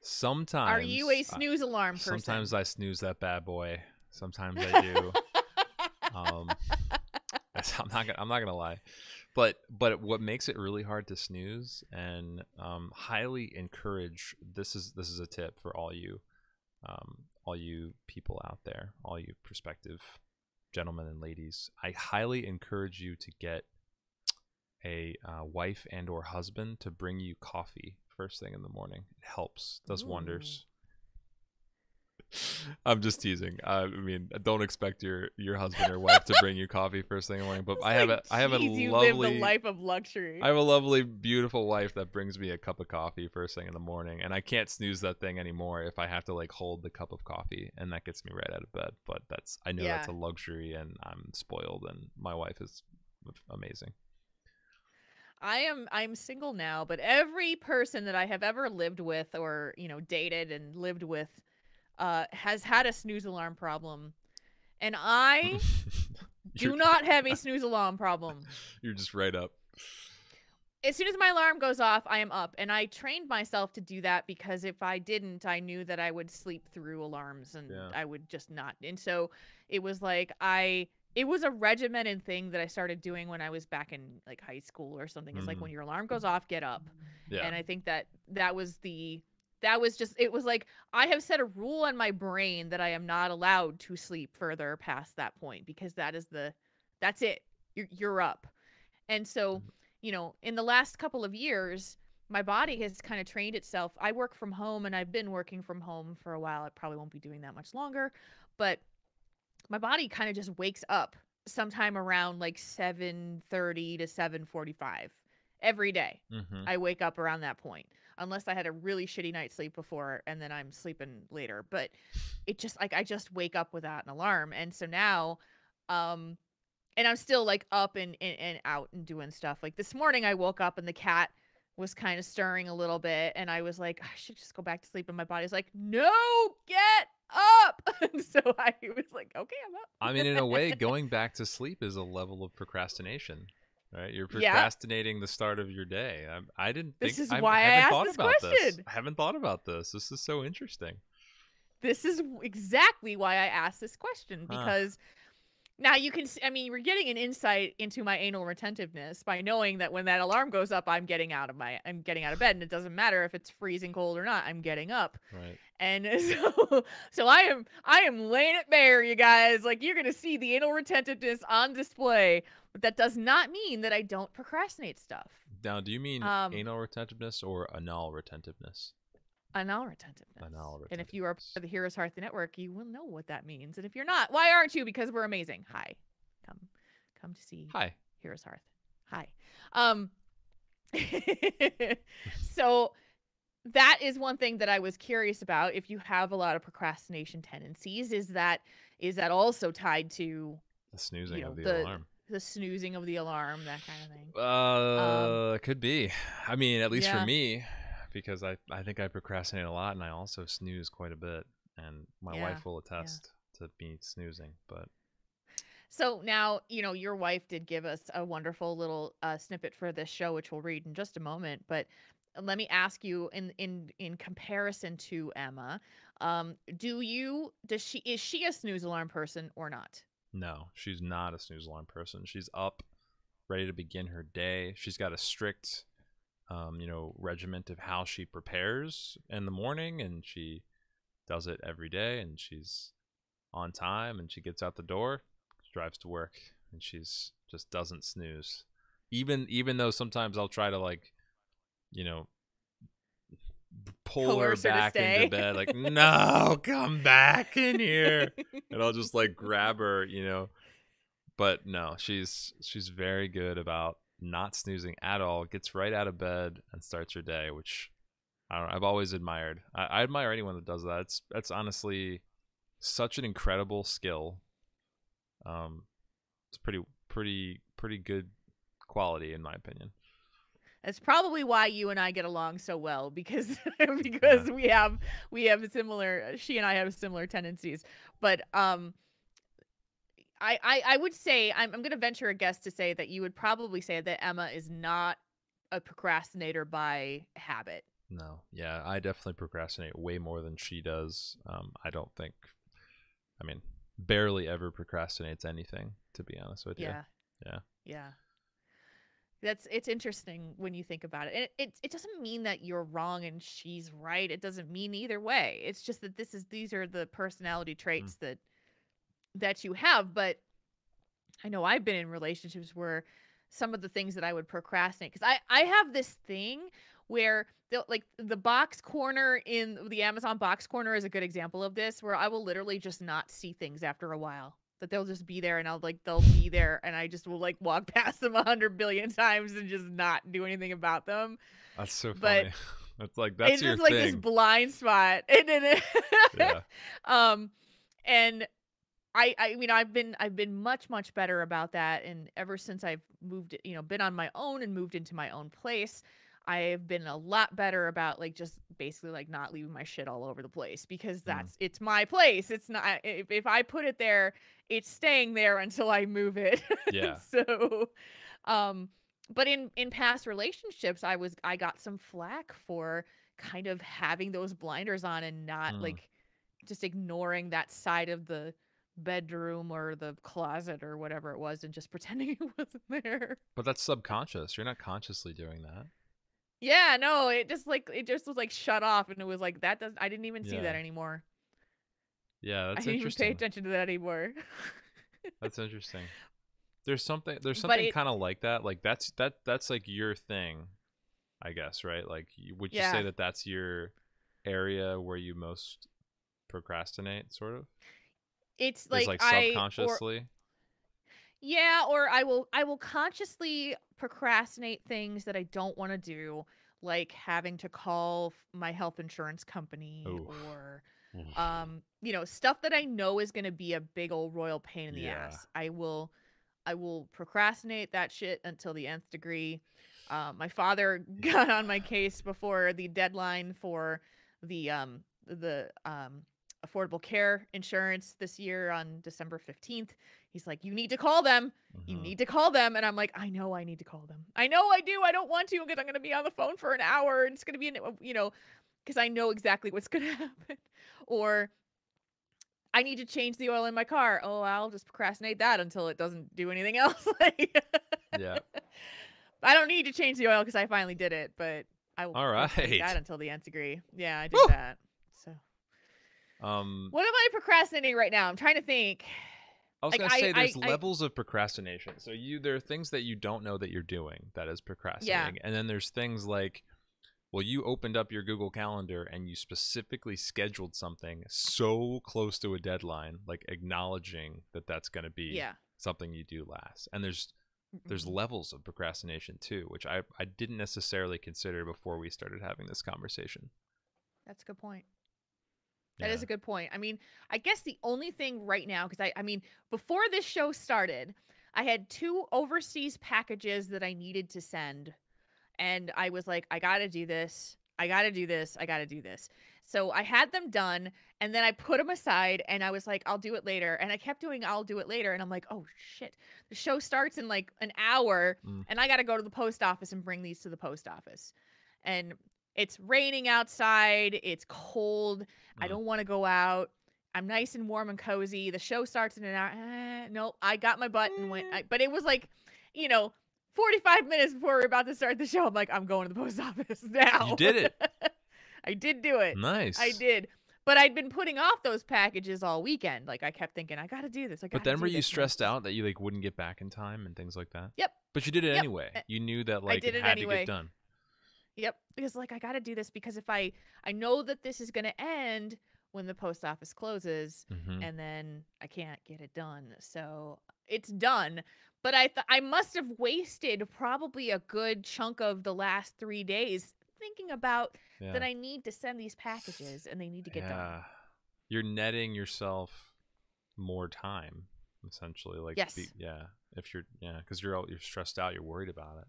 Sometimes. Are you a snooze alarm person? Sometimes I snooze that bad boy. Sometimes I do. I'm not gonna lie, but what makes it really hard to snooze, and highly encourage, this is a tip for all you people out there, all you prospective gentlemen and ladies. I highly encourage you to get a wife and or husband to bring you coffee first thing in the morning. It helps, does wonders. I'm just teasing. I mean, don't expect your husband or wife to bring you coffee first thing in the morning. But I have a you lovely live the life of luxury. I have a lovely, beautiful wife that brings me a cup of coffee first thing in the morning, and I can't snooze that thing anymore if I have to like hold the cup of coffee, and that gets me right out of bed. But I know that's a luxury, and I'm spoiled, and my wife is amazing. I'm single now, but every person that I have ever lived with or dated and lived with has had a snooze alarm problem, and I do not have a snooze alarm problem. You're just right up. As soon as my alarm goes off, I am up, and I trained myself to do that because if I didn't, I knew that I would sleep through alarms and I would just not. And so it was like it was a regimented thing that I started doing when I was back in like high school or something. It's like when your alarm goes off, get up. Yeah. And I think that was just, it was like, I have set a rule on my brain that I am not allowed to sleep further past that point because that's it. You're up. And so, in the last couple of years, my body has kind of trained itself. I work from home and I've been working from home for a while. I probably won't be doing that much longer, but my body kind of just wakes up sometime around like 7:30 to 7:45 every day. I wake up around that point. Unless I had a really shitty night's sleep before and then I'm sleeping later. But it just like I just wake up without an alarm. And so now and I'm still like up and out and doing stuff. Like this morning I woke up and the cat was kind of stirring a little bit and I was like, I should just go back to sleep, and my body's like, no, get up. And so I was like, okay, I'm up. I mean, in a way, going back to sleep is a level of procrastination. Right, you're procrastinating the start of your day. I didn't think. This is why I asked this question. I haven't thought about this. This is so interesting. This is exactly why I asked this question, because Now you can I mean, we're getting an insight into my anal retentiveness by knowing that when that alarm goes up, I'm getting out of bed, and it doesn't matter if it's freezing cold or not, I'm getting up. Right. And so I am laying it bare, you guys. Like, you're gonna see the anal retentiveness on display, but that does not mean that I don't procrastinate stuff. Now, do you mean Um, anal retentiveness or anal retentiveness? Anal retentiveness. Anal And if you are part retentiveness. of the Heroes Hearth network, you will know what that means. And if you're not, why aren't you? Because we're amazing. Hi, come, come to see Hi. Heroes Hearth. Hi. Um. So that is one thing that I was curious about. If you have a lot of procrastination tendencies, is that also tied to, The snoozing of the the alarm. snoozing of the alarm, that kind of thing? Could be. I mean, at least for Yeah, me, because I think I procrastinate a lot, and I also snooze quite a bit, and my yeah, wife will yeah. attest to me snoozing. But So now, your wife did give us a wonderful little snippet for this show, which we'll read in just a moment. But let me ask you, in comparison to Emma, is she a snooze alarm person or not? no, she's not a snooze alarm person. She's up, ready to begin her day. She's got a strict, regiment of how she prepares in the morning, and she does it every day, and she's on time, and she gets out the door, drives to work, and she's just doesn't snooze. Even though sometimes I'll try to, like, you know, pull her Coerce her to back into stay. bed, like, no, come back in here, and I'll just like grab her, but no, she's very good about not snoozing at all, gets right out of bed and starts her day, which I don't know, I've always admired. I admire anyone that does that. That's honestly such an incredible skill. um it's pretty good quality, in my opinion. That's probably why you and I get along so well, because Yeah. because we have similar she and I have similar tendencies. But I would say, I'm going to venture a guess to say that you would probably say that Emma is not a procrastinator by habit. No, yeah, I definitely procrastinate way more than she does. I don't think, I mean, barely ever procrastinates anything, to be honest with you. Yeah. Yeah. Yeah. It's interesting when you think about it. And it doesn't mean that you're wrong and she's right. It doesn't mean either way. It's just that these are the personality Mm. traits that you have. But I know I've been in relationships where some of the things that I would procrastinate, because I have this thing where like the box corner in the Amazon box corner is a good example of this, where I will literally just not see things after a while. That they'll just be there, and they'll be there, and I just will like walk past them 100 billion times and just not do anything about them. That's so But funny. That's like, that's it's your just like this thing. blind spot. And then Yeah. um and I mean, I've been much better about that, and ever since I've moved, been on my own and moved into my own place, I've been a lot better about like just basically like not leaving my shit all over the place, because Mm. it's my place. It's not, if I put it there, it's staying there until I move it. Yeah. So, um, but in past relationships, I got some flack for kind of having those blinders on and not Mm. like just ignoring that side of the bedroom or the closet or whatever it was and just pretending it wasn't there. But that's subconscious. You're not consciously doing that. Yeah, no, it just was like shut off, and it was like I didn't even see that Yeah. anymore. Yeah, I that's didn't even pay interesting. attention to that anymore. That's interesting. There's But something it kind of like that. Like, that's like your thing, I guess, right? Like, would you say yeah. that that's your area where you most procrastinate, sort of? It's Is like like subconsciously? or I will consciously procrastinate things that I don't want to do, like having to call my health insurance company, Oh, or stuff that I know is going to be a big old royal pain in the yeah. ass. I will procrastinate that shit until the nth degree. My father got on my case before the deadline for the affordable care insurance this year on December 15th. He's like, "You need to call them. You Hmm. need to call them." And I'm like, "I know I need to call them. I know I do. I don't want to, because I'm going to be on the phone for an hour, and it's going to be because I know exactly what's going to happen." Or I need to change the oil in my car. Oh, I'll just procrastinate that until it doesn't do anything else. Like, Yeah. I don't need to change the oil because I finally did it, but I will All procrastinate that right. until the nth degree. Yeah, I did Woo! that. So, Um, what am I procrastinating right now? I'm trying to think. I was Like, gonna say there's levels of procrastination. So there are things that you don't know that you're doing that is yeah, procrastinating, and then there's things like, well, you opened up your Google Calendar and you specifically scheduled something so close to a deadline, like acknowledging that that's going to be yeah. something you do last. And there's Mhm. levels of procrastination too, which I didn't necessarily consider before we started having this conversation. That's a good point. That Yeah. is a good point. I mean, I guess the only thing right now, because I mean, before this show started, I had 2 overseas packages that I needed to send. And I was like, I gotta do this. I gotta do this. I gotta do this. So I had them done and then I put them aside and I was like, I'll do it later. And I kept doing, I'll do it later. And I'm like, oh shit, the show starts in like an hour Mm, and I gotta go to the post office and bring these to the post office. And it's raining outside. It's cold. I mm. don't want to go out. I'm nice and warm and cozy. The show starts in an hour. Nope. I got my butt and went. But it was like, you know, 45 minutes before we are about to start the show. I'm like, I'm going to the post office You now. did it. I did do it. I Nice. did. But I'd been putting off those packages all weekend. Like I kept thinking, I got to do this. I But got to then were do you this. And I stressed just, out that you like wouldn't get back in time and things like that? yep. But you did it Yep. anyway. You knew that I like it did it had to get anyway. done. Yep, because like I got to do this because if I know that this is going to end when the post office closes Mm-hmm. and then I can't get it done. So it's done, but I must have wasted probably a good chunk of the last 3 days thinking about that Yeah. I need to send these packages and they need to get done. Yeah. You're netting yourself more time, essentially. Like, Yes. yeah, if yeah, because you're stressed out, you're worried about it.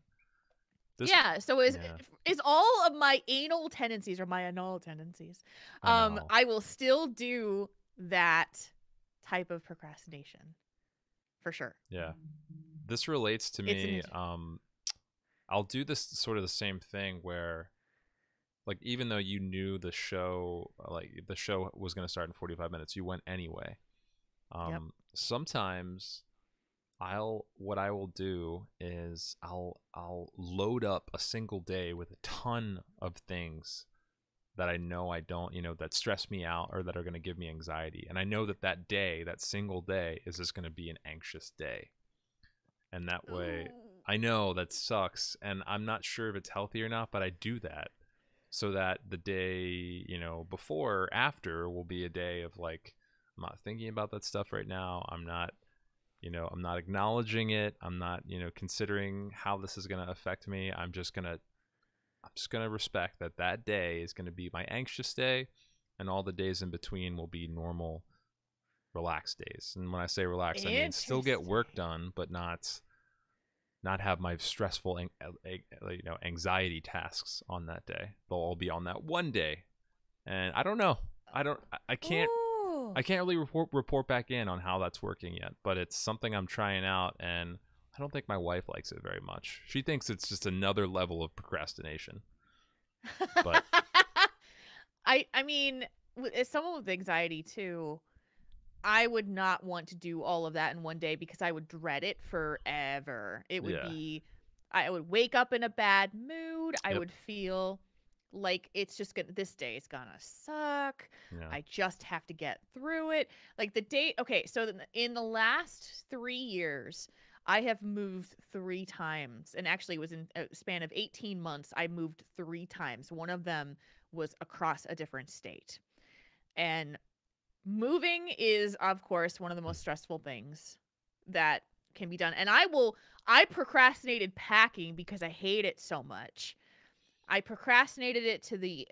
Yeah, so Yeah, is all of my anal tendencies or my anal tendencies, I know. I will still do that type of procrastination for sure. Yeah, this relates to It's me. an I'll do this sort of the same thing where, like, even though you knew the show was going to start in 45 minutes, you went anyway. Yep. Sometimes what I will do is I'll load up a single day with a ton of things that I know I don't, that stress me out or that are going to give me anxiety. And I know that single day is just going to be an anxious day. And that way, Ooh. I know that sucks and I'm not sure if it's healthy or not, but I do that so that the day, before or after will be a day of like, I'm not thinking about that stuff right now. I'm not acknowledging it. I'm not, considering how this is going to affect me. I'm just going to respect that day is going to be my anxious day and all the days in between will be normal relaxed days. And when I say relaxed, I mean still get Interesting. work done, but not have my stressful anxiety tasks on that day. They'll all be on that one day. And I don't know. I can't Ooh. I can't really report back in on how that's working yet, but it's something I'm trying out, and I don't think my wife likes it very much. She thinks it's just another level of procrastination. But I mean, as someone with anxiety too, I would not want to do all of that in one day because I would dread it forever. It would yeah, be, I would wake up in a bad mood. I yep, would feel like it's just gonna, this day is gonna suck. yeah, I just have to get through it. Like the date, okay, so in the last 3 years, I have moved 3 times. And actually, it was in a span of 18 months, I moved 3 times. One of them was across a different state. And moving is, of course, one of the most stressful things that can be done. And I procrastinated packing because I hate it so much. I procrastinated it to the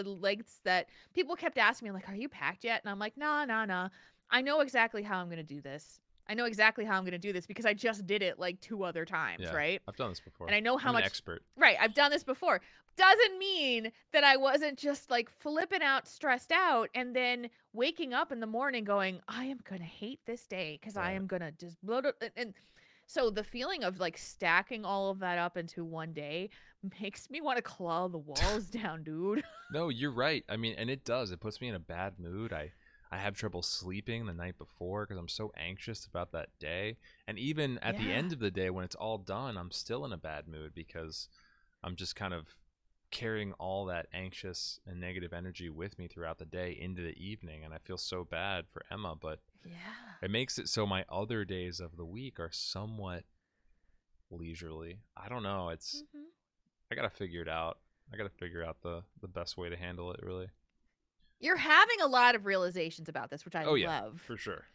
lengths that people kept asking me, like, are you packed yet? And I'm like, nah, nah, nah. I know exactly how I'm going to do this. I know exactly how I'm going to do this because I just did it like 2 other times, yeah. right? I've done this before. And I know how I'm an much, expert. right, I've done this before. Doesn't mean that I wasn't just like flipping out, stressed out, and then waking up in the morning going, I am going to hate this day because I Right. am going to just blow it. And so the feeling of like stacking all of that up into one day makes me want to claw the walls down, dude. No, you're right. I mean, and it does. It puts me in a bad mood. I have trouble sleeping the night before because I'm so anxious about that day. And even at the Yeah. end of the day, when it's all done, I'm still in a bad mood because I'm just kind of carrying all that anxious and negative energy with me throughout the day into the evening. And I feel so bad for Emma, but Yeah. it makes it so my other days of the week are somewhat leisurely. I don't know. Hmm. I gotta figure it out. I gotta figure out the best way to handle it, really. You're having a lot of realizations about this, which I Oh yeah, love. for sure.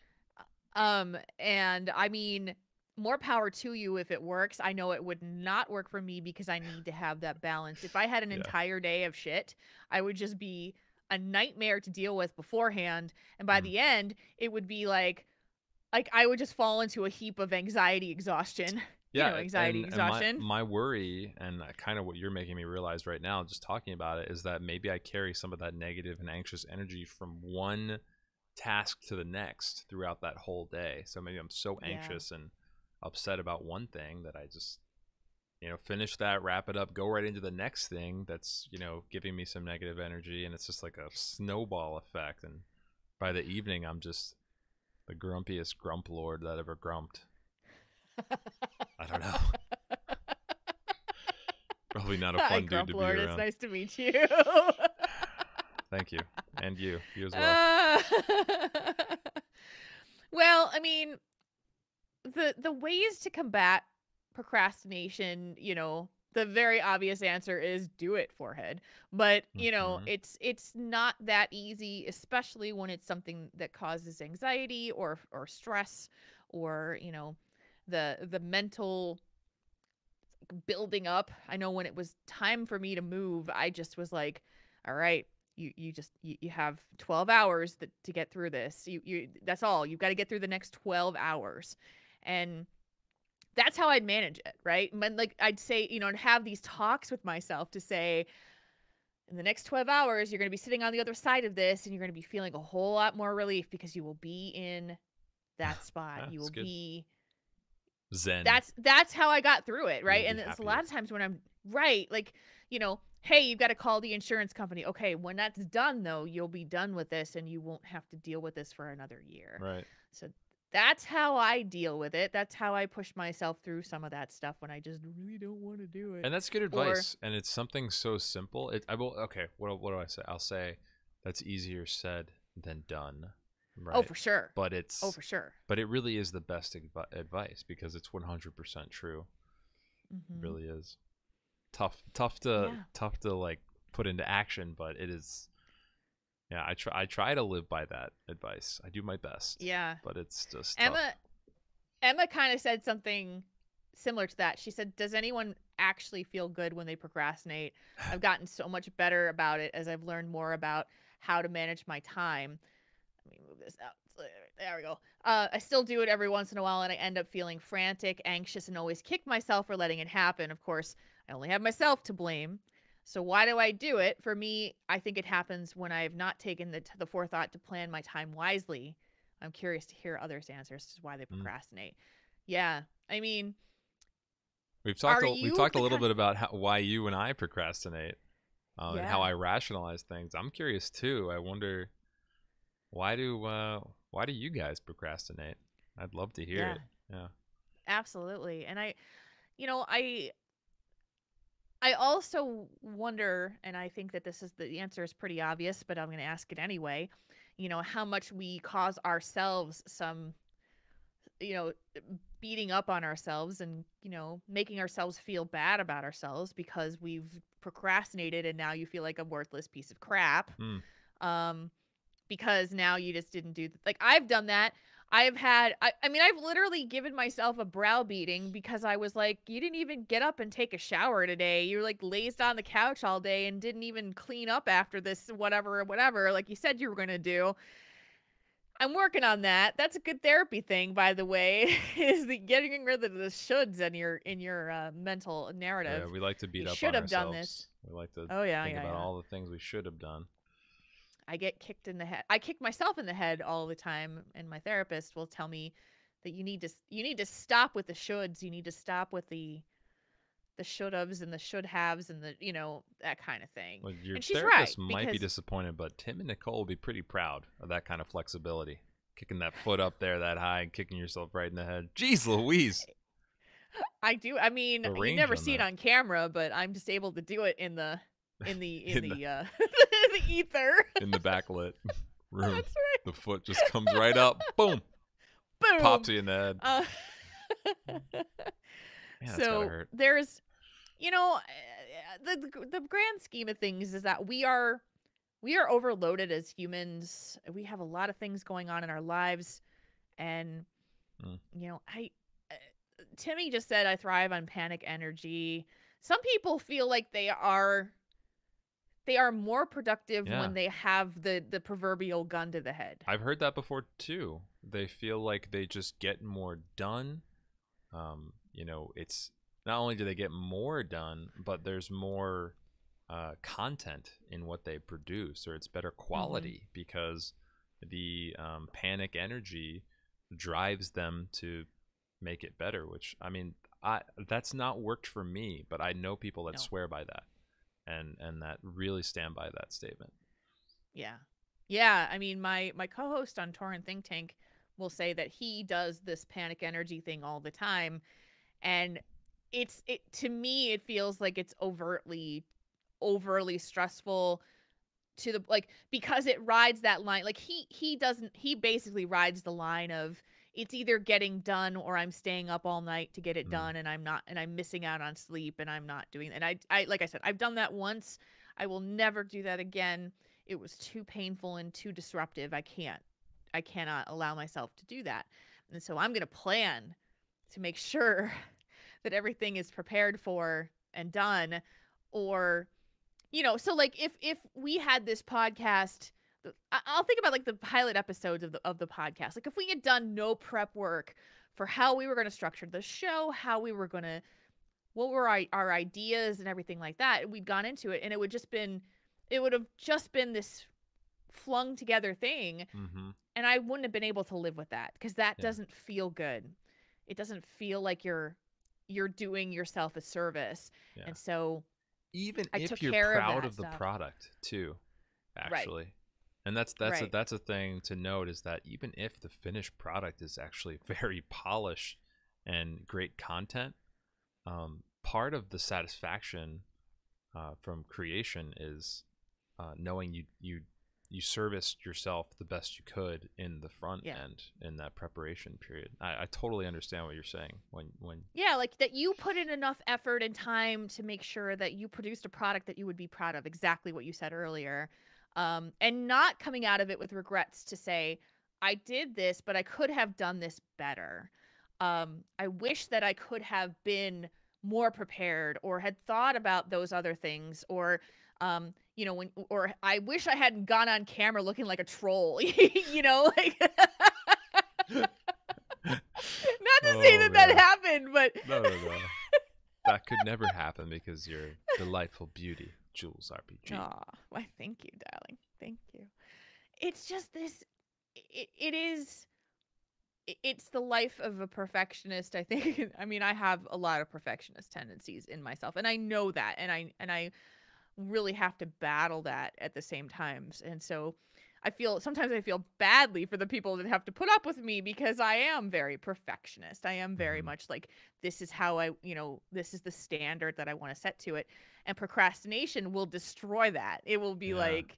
And I mean, more power to you if it works. I know it would not work for me because I need to have that balance. If I had an Yeah. entire day of shit, I would just be a nightmare to deal with beforehand, and by Mm. the end, it would be like I would just fall into a heap of anxiety exhaustion. You know, Yeah, anxiety and my exhaustion. my worry and kind of what you're making me realize right now, just talking about it, is that maybe I carry some of that negative and anxious energy from one task to the next throughout that whole day. So maybe I'm so Yeah. anxious and upset about one thing that I just, finish that, wrap it up, go right into the next thing that's, giving me some negative energy, and it's just like a snowball effect. And by the evening, I'm just the grumpiest grump lord that ever grumped. I don't know. Probably not a Hi, fun dude Grump to be Lord. It's around. nice to meet you. Thank you. And you as well. uh, well, I mean, the ways to combat procrastination, the very obvious answer is do it, forehead. But, Hmm. it's not that easy, especially when it's something that causes anxiety or stress, or, the mental building up. I know when it was time for me to move, I just was like, all right, you have 12 hours to get through this. You That's all. You've got to get through the next 12 hours. And that's how I'd manage it, right? And like I'd say, and have these talks with myself to say, in the next 12 hours, you're going to be sitting on the other side of this and you're going to be feeling a whole lot more relief because you will be in that spot. You That's will good. be Zen. that's how I got through it, You will right? be And it's a lot happier. of times when I'm right, like, hey, you've got to call the insurance company. Okay, when that's done though, you'll be done with this and you won't have to deal with this for another year. Right. So that's how I deal with it. That's how I push myself through some of that stuff when I just really don't want to do it. And that's good Or advice. And it's something so simple. I will. Okay. What do I say? I'll say that's easier said than done. oh, Right. for sure. But Oh, it's for sure. but it really is the best advice because it's 100% true. It Mhm. really is. Tough Yeah. to like put into action, but it is. Yeah, I try to live by that advice. I do my best, Yeah. but it's just tough. Emma Emma kind of said something similar to that. She said, "Does anyone actually feel good when they procrastinate? I've gotten so much better about it as I've learned more about how to manage my time." Let me move this out. There we go. I still do it every once in a while, and I end up feeling frantic, anxious, and always kick myself for letting it happen. Of course, I only have myself to blame. So why do I do it? For me, I think it happens when I have not taken the forethought to plan my time wisely. I'm curious to hear others' answers to why they Mm. procrastinate. Yeah, I mean, We've are we've you talked a the little kind? bit about why you and I procrastinate, and how Yeah, I rationalize things. I'm curious too. I wonder why do you guys procrastinate? I'd love to hear yeah, it. Yeah. absolutely. And you know, I I also wonder, and I think that the answer is pretty obvious, but I'm going to ask it anyway. How much we cause ourselves some, you know, beating up on ourselves and, making ourselves feel bad about ourselves because we've procrastinated and now you feel like a worthless piece of crap. Mm. Um, because now you just didn't do like I've done that. I mean I've literally given myself a browbeating because I was like, you didn't even get up and take a shower today. You were like lazed on the couch all day and didn't even clean up after this whatever like you said you were going to do. I'm working on that. That's a good therapy thing, by the way, is the getting rid of the shoulds in your mental Yeah, narrative. we like to You beat up should on have done this. ourselves. We like to Oh yeah, think yeah, about yeah. all the things we should have done. I get kicked in the head. I kick myself in the head all the time, and my therapist will tell me that you need to stop with the shoulds. You need to stop with should haves and the should haves and the that kind of thing. Well, your And she's right therapist might be because disappointed, but Tim and Nicole will be pretty proud of that kind of flexibility. Kicking that foot up there that high and kicking yourself right in the head. Jeez Louise. I do. I mean, The you range never on see it that. on camera, but I'm just able to do it in the in the, the ether. in the backlit room. That's right. The foot just comes right up. Boom. Boom. Pops you in the head. Man, that's gotta So hurt. there's, the grand scheme of things is that we are overloaded as humans. We have a lot of things going on in our lives, and Mm. I Timmy just said I thrive on panic energy. Some people feel like they are more productive Yeah. when they have the proverbial gun to the head. I've heard that before too. They feel like they just get more done. It's not only do they get more done, but there's more content in what they produce, or it's better quality because the panic energy drives them to make it better. Which that's not worked for me, but I know people that No. swear by that, and that really stand by that statement. Yeah. I mean, my co-host on Torrent Think Tank will say that he does this panic energy thing all the time, and to me it feels like it's overtly stressful to the because it rides that line. Like he basically rides the line of it's either getting done or I'm staying up all night to get it done, and I'm missing out on sleep, and I'm not doing. And I like I said, I've done that once. I will never do that again. It was too painful and too disruptive. I cannot allow myself to do that. And so I'm going to plan to make sure that everything is prepared for and done. Or so like if we had this podcast, I'll think about like the pilot episodes of the podcast. Like if we had done no prep work for how we were going to structure the show, how we were going to, what were our ideas and everything like that, we'd gone into it, and it would have just been this flung together thing. Mm-hmm. And I wouldn't have been able to live with that, because that Yeah. doesn't feel good. It doesn't feel like you're doing yourself a service. Yeah. And so even I if took you're care of proud that of the stuff. product too, Right. actually. And that's Right. that's a thing to note, is that even if the finished product is actually very polished and great content, part of the satisfaction from creation is knowing you serviced yourself the best you could in the front Yeah. end in that preparation period. I totally understand what you're saying when Yeah, like that you put in enough effort and time to make sure that you produced a product that you would be proud of, exactly what you said earlier. And not coming out of it with regrets to say, I did this, but I could have done this better. I wish that I could have been more prepared or had thought about those other things, or or I wish I hadn't gone on camera looking like a troll, like not to say that man. happened, but No. That could never happen because you're delightful beauty, Jules RPG. Aw, why, thank you, darling. Thank you. It's just this, it's the life of a perfectionist, I think. I mean, I have a lot of perfectionist tendencies in myself, and I know that, and I really have to battle that at the same times. And so sometimes I feel badly for the people that have to put up with me, because I am very perfectionist. I am very much like, this is how this is the standard that I want to set to it. And procrastination will destroy that. It will be like,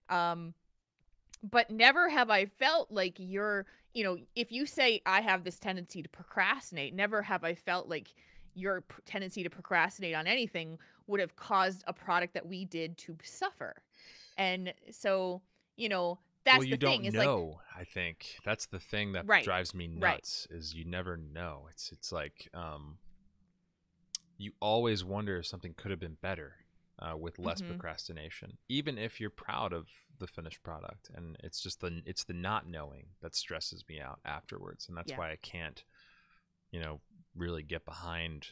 but never have I felt like if you say I have this tendency to procrastinate, never have I felt like your tendency to procrastinate on anything would have caused a product that we did to suffer. And so, that's well, you the thing. don't Is know. I think that's the thing that drives me nuts. Is you never know. It's like you always wonder if something could have been better with less procrastination, even if you're proud of the finished product. And it's just the not knowing that stresses me out afterwards, and that's why I can't, really get behind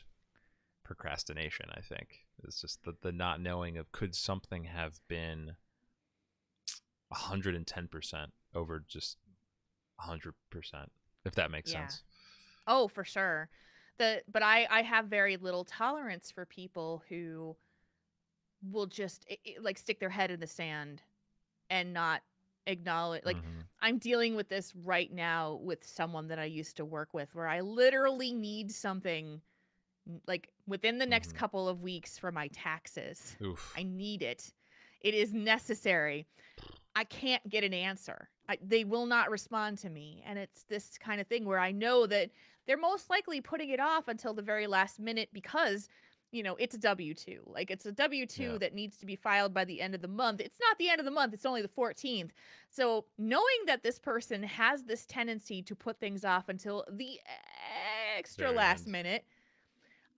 procrastination. I think it's just the not knowing of, could something have been 110% over just 100%, if that makes sense. Oh, for sure. but I have very little tolerance for people who will just like stick their head in the sand and not acknowledge. Like, Mm-hmm. I'm dealing with this right now with someone that I used to work with, where I literally need something like within the next Mm-hmm. couple of weeks for my taxes. Oof. I need it. It is necessary. I can't get an answer. They will not respond to me. And it's this kind of thing where I know that they're most likely putting it off until the very last minute because, it's a W-2. Like, it's a W-2 Yeah. that needs to be filed by the end of the month. It's not the end of the month, it's only the 14th. So, knowing that this person has this tendency to put things off until the extra Very last end. minute,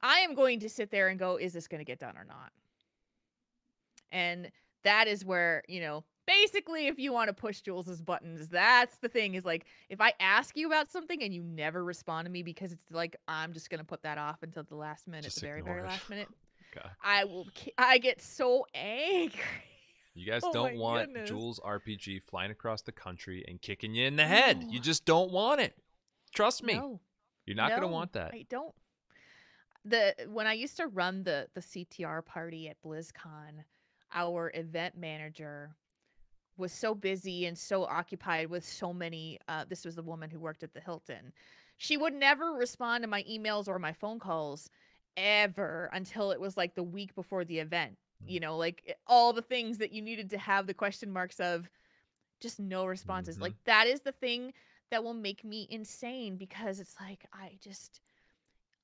I am going to sit there and go, is this going to get done or not? And that is where, basically, if you want to push Jules's buttons, that's the thing is like, if I ask you about something and you never respond to me because it's like, I'm just going to put that off until the last minute, the Just very, ignore very it. last minute, God. I get so angry. You guys Oh don't my want goodness. Jules RPG flying across the country and kicking you in the head. No, You just don't want it. Trust me. no, You're not going to no, want that. I don't. When I used to run the CTR party at BlizzCon, our event manager was so busy and so occupied with so many this was the woman who worked at the Hilton. She would never respond to my emails or my phone calls ever until it was like the week before the event. Like all the things that you needed to have the question marks of, just no responses. Mm-hmm. Like, that is the thing that will make me insane, because it's like,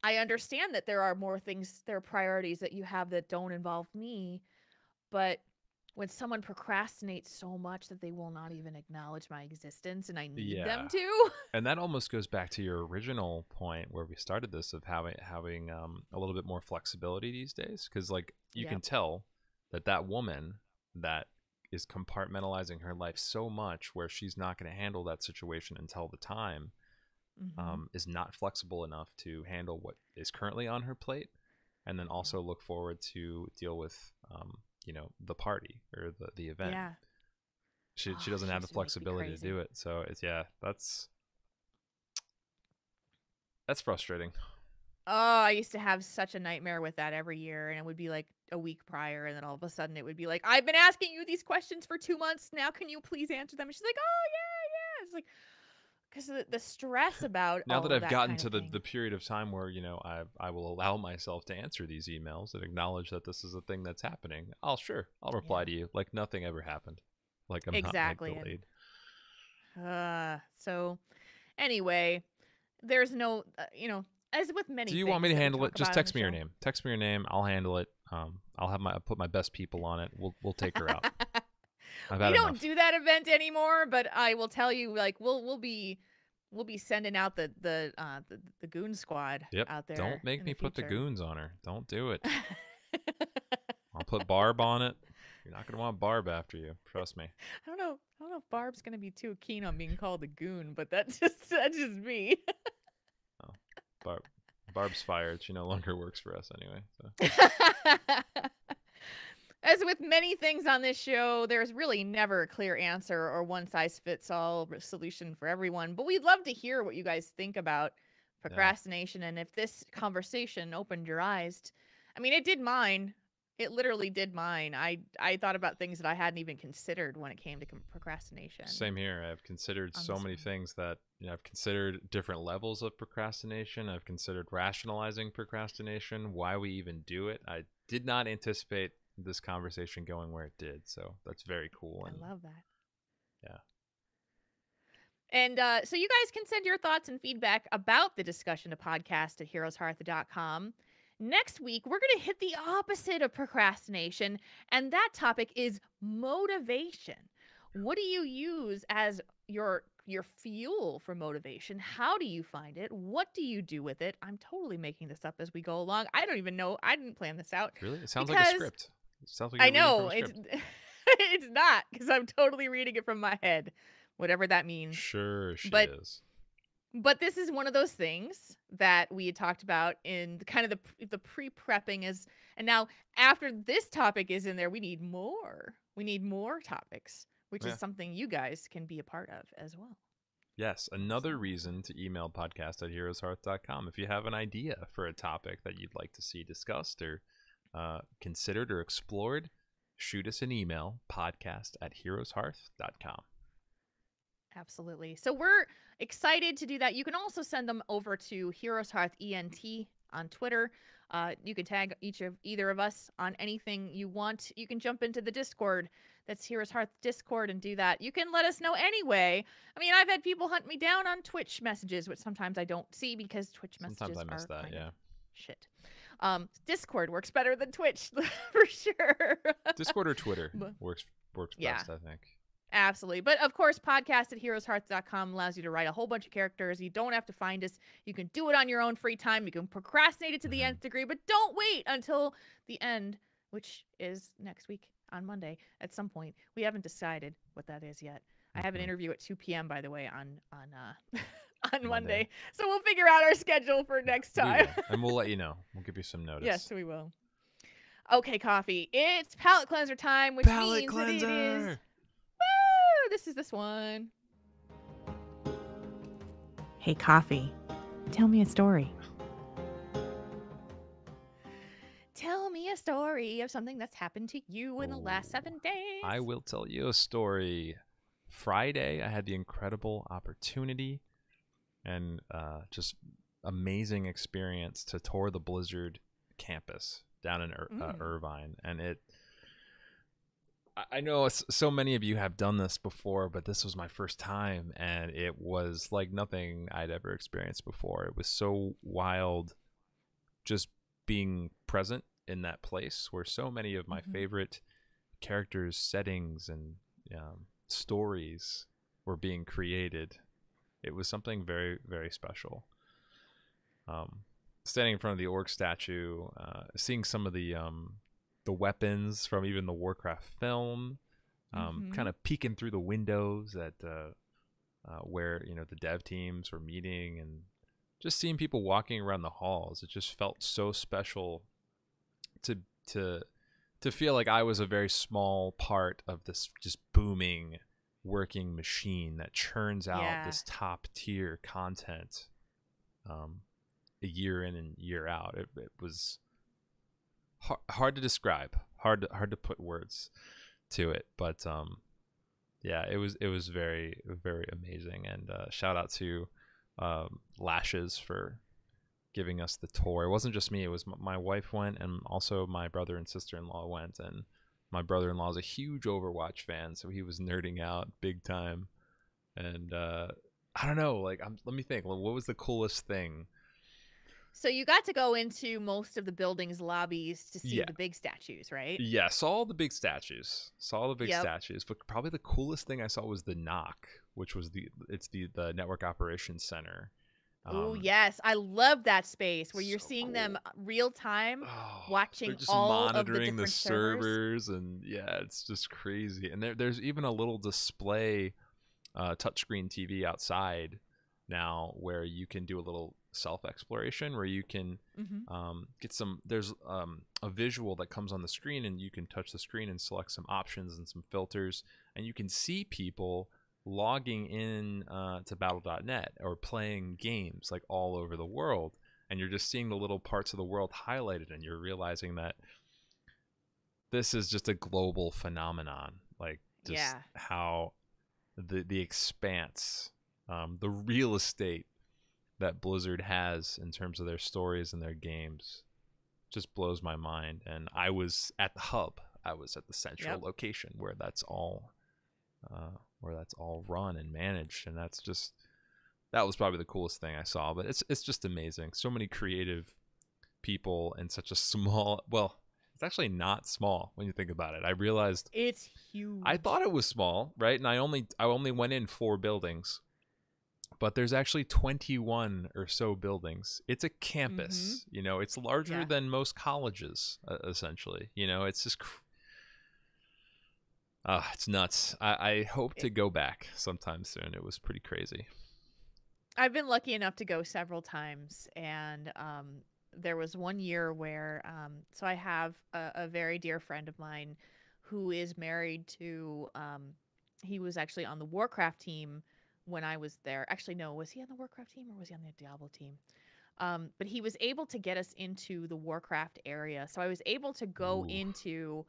I understand that there are more things, there are priorities that you have that don't involve me, but when someone procrastinates so much that they will not even acknowledge my existence and I need them Yeah. to. And that almost goes back to your original point where we started this of having a little bit more flexibility these days, because like you can Yep. tell that woman that is compartmentalizing her life so much where she's not going to handle that situation until the time Mm-hmm. is not flexible enough to handle what is currently on her plate, and then also look forward to deal with the party or the event. Yeah. She Oh, doesn't she have the used to make me flexibility to crazy. do it, so it's that's frustrating. Oh, I used to have such a nightmare with that every year, and it would be like a week prior, and then all of a sudden it would be like, I've been asking you these questions for 2 months now. Can you please answer them? And she's like, oh yeah, yeah. It's like, because the stress about Now all that of I've that gotten kind to of the thing. period of time where I will allow myself to answer these emails and acknowledge that this is a thing that's happening, I'll reply Yeah, to you like nothing ever happened, like I'm not like exactly. And delayed. so anyway, there's no, as with Do many you want me things to that we handle talk it? Just about on the text me your show. name. Text me your name. I'll handle it. I'll put my best people on it. We'll take her out. I've We had don't enough. do that event anymore, but I will tell you, like, we'll be sending out the goon squad Yep. out there Don't make in me the put the future. goons on her. Don't do it. I'll put Barb on it. You're not gonna want Barb after you. Trust me. I don't know if Barb's gonna be too keen on being called a goon, but that's just me. Oh, Barb. Barb's fired. She no longer works for us anyway. So. As with many things on this show, there's really never a clear answer or one size fits all solution for everyone. But we'd love to hear what you guys think about Yeah. procrastination, and if this conversation opened your eyes. I mean, it did mine. It literally did mine. I thought about things that I hadn't even considered when it came to procrastination Same here. I've considered on so this many one. things that I've considered different levels of procrastination. I've considered rationalizing procrastination, why we even do it. I did not anticipate this conversation going where it did, so that's very cool. I And love that. yeah, And so you guys can send your thoughts and feedback about the discussion to podcast at heroeshearth.com. Next week, we're going to hit the opposite of procrastination, and that topic is motivation. What do you use as your fuel for motivation? How do you find it? What do you do with it? I'm totally making this up as we go along. I don't even know. I didn't plan this out really, it sounds like a because script. It sounds like I you're reading from know a it's script. it's not, because I'm totally reading it from my head, whatever that means. Sure, she But is. this is one of those things that we had talked about in kind of the pre-prepping is, and now after this topic is in there, we need more. We need more topics, which is Yeah, something you guys can be a part of as well. Yes, another reason to email podcast@heroeshearth.com if you have an idea for a topic that you'd like to see discussed or considered or explored. Shoot us an email, podcast@heroeshearth.com. Absolutely. So we're excited to do that. You can also send them over to Heroes Hearth ENT on Twitter. You can tag either of us on anything you want. You can jump into the Discord. That's Heroes Hearth Discord and do that. You can let us know anyway. I mean, I've had people hunt me down on Twitch messages, which sometimes I don't see because Twitch Sometimes messages I miss are that, kind yeah. of shit. Discord works better than Twitch for sure. Discord or Twitter works Yeah. best, I think. Absolutely. But of course, podcast@heroeshearth.com allows you to write a whole bunch of characters. You don't have to find us. You can do it on your own free time. You can procrastinate it to the nth degree, but don't wait until the end, which is next week on Monday at some point. We haven't decided what that is yet. I have an interview at 2 p.m., by the way, on Monday. So we'll figure out our schedule for next time. And we'll let you know. We'll give you some notice. Yes, we will. Okay, Coffee. It's palate cleanser time, which means that it is... This is this one. Hey, Coffee. Tell me a story. Tell me a story of something that's happened to you in the last 7 days. I will tell you a story. Friday, I had the incredible opportunity and just amazing experience to tour the Blizzard campus down in Irvine. And I know so many of you have done this before, but this was my first time, and it was like nothing I'd ever experienced before. It was so wild just being present in that place where so many of my favorite characters, settings, and stories were being created. It was something very, very special. Standing in front of the orc statue, seeing some of the weapons from even the Warcraft film, kind of peeking through the windows at where the dev teams were meeting, and just seeing people walking around the halls. It just felt so special to feel like I was a very small part of this just booming working machine that churns out this top tier content a year in and year out. It was hard to describe, hard to put words to it, but yeah, it was very, very amazing. And shout out to Lashes for giving us the tour. It wasn't just me, it was my wife went, and also my brother and sister-in-law went. And my brother-in-law is a huge Overwatch fan, so he was nerding out big time. And I don't know, like, let me think, what was the coolest thing? So you got to go into most of the building's lobbies to see the big statues, right? Yeah, saw the big statues. But probably the coolest thing I saw was the Knock, which was the Network Operations Center. Oh, yes. I love that space where you're seeing them real time, watching all of the different servers. And yeah, it's just crazy. And there's even a little display touchscreen TV outside now where you can do a little self-exploration, where you can get some, there's a visual that comes on the screen, and you can touch the screen and select some options and some filters, and you can see people logging in to battle.net or playing games like all over the world, and you're just seeing the little parts of the world highlighted, and you're realizing that this is just a global phenomenon, like just how the expanse, the real estate that Blizzard has in terms of their stories and their games just blows my mind. And I was at the hub. I was at the central location where that's all run and managed, and that was probably the coolest thing I saw. But it's just amazing. So many creative people in such a small, well, it's actually not small when you think about it. I realized it's huge. I thought it was small, right? And I only went in 4 buildings. But there's actually 21 or so buildings. It's a campus, it's larger than most colleges, essentially. It's just, it's nuts. I hope to go back sometime soon. It was pretty crazy. I've been lucky enough to go several times, and there was one year where, so I have a very dear friend of mine who is married to, he was actually on the Warcraft team when I was there. Actually, no, was he on the Warcraft team or was he on the Diablo team? But he was able to get us into the Warcraft area. So I was able to go Ooh. into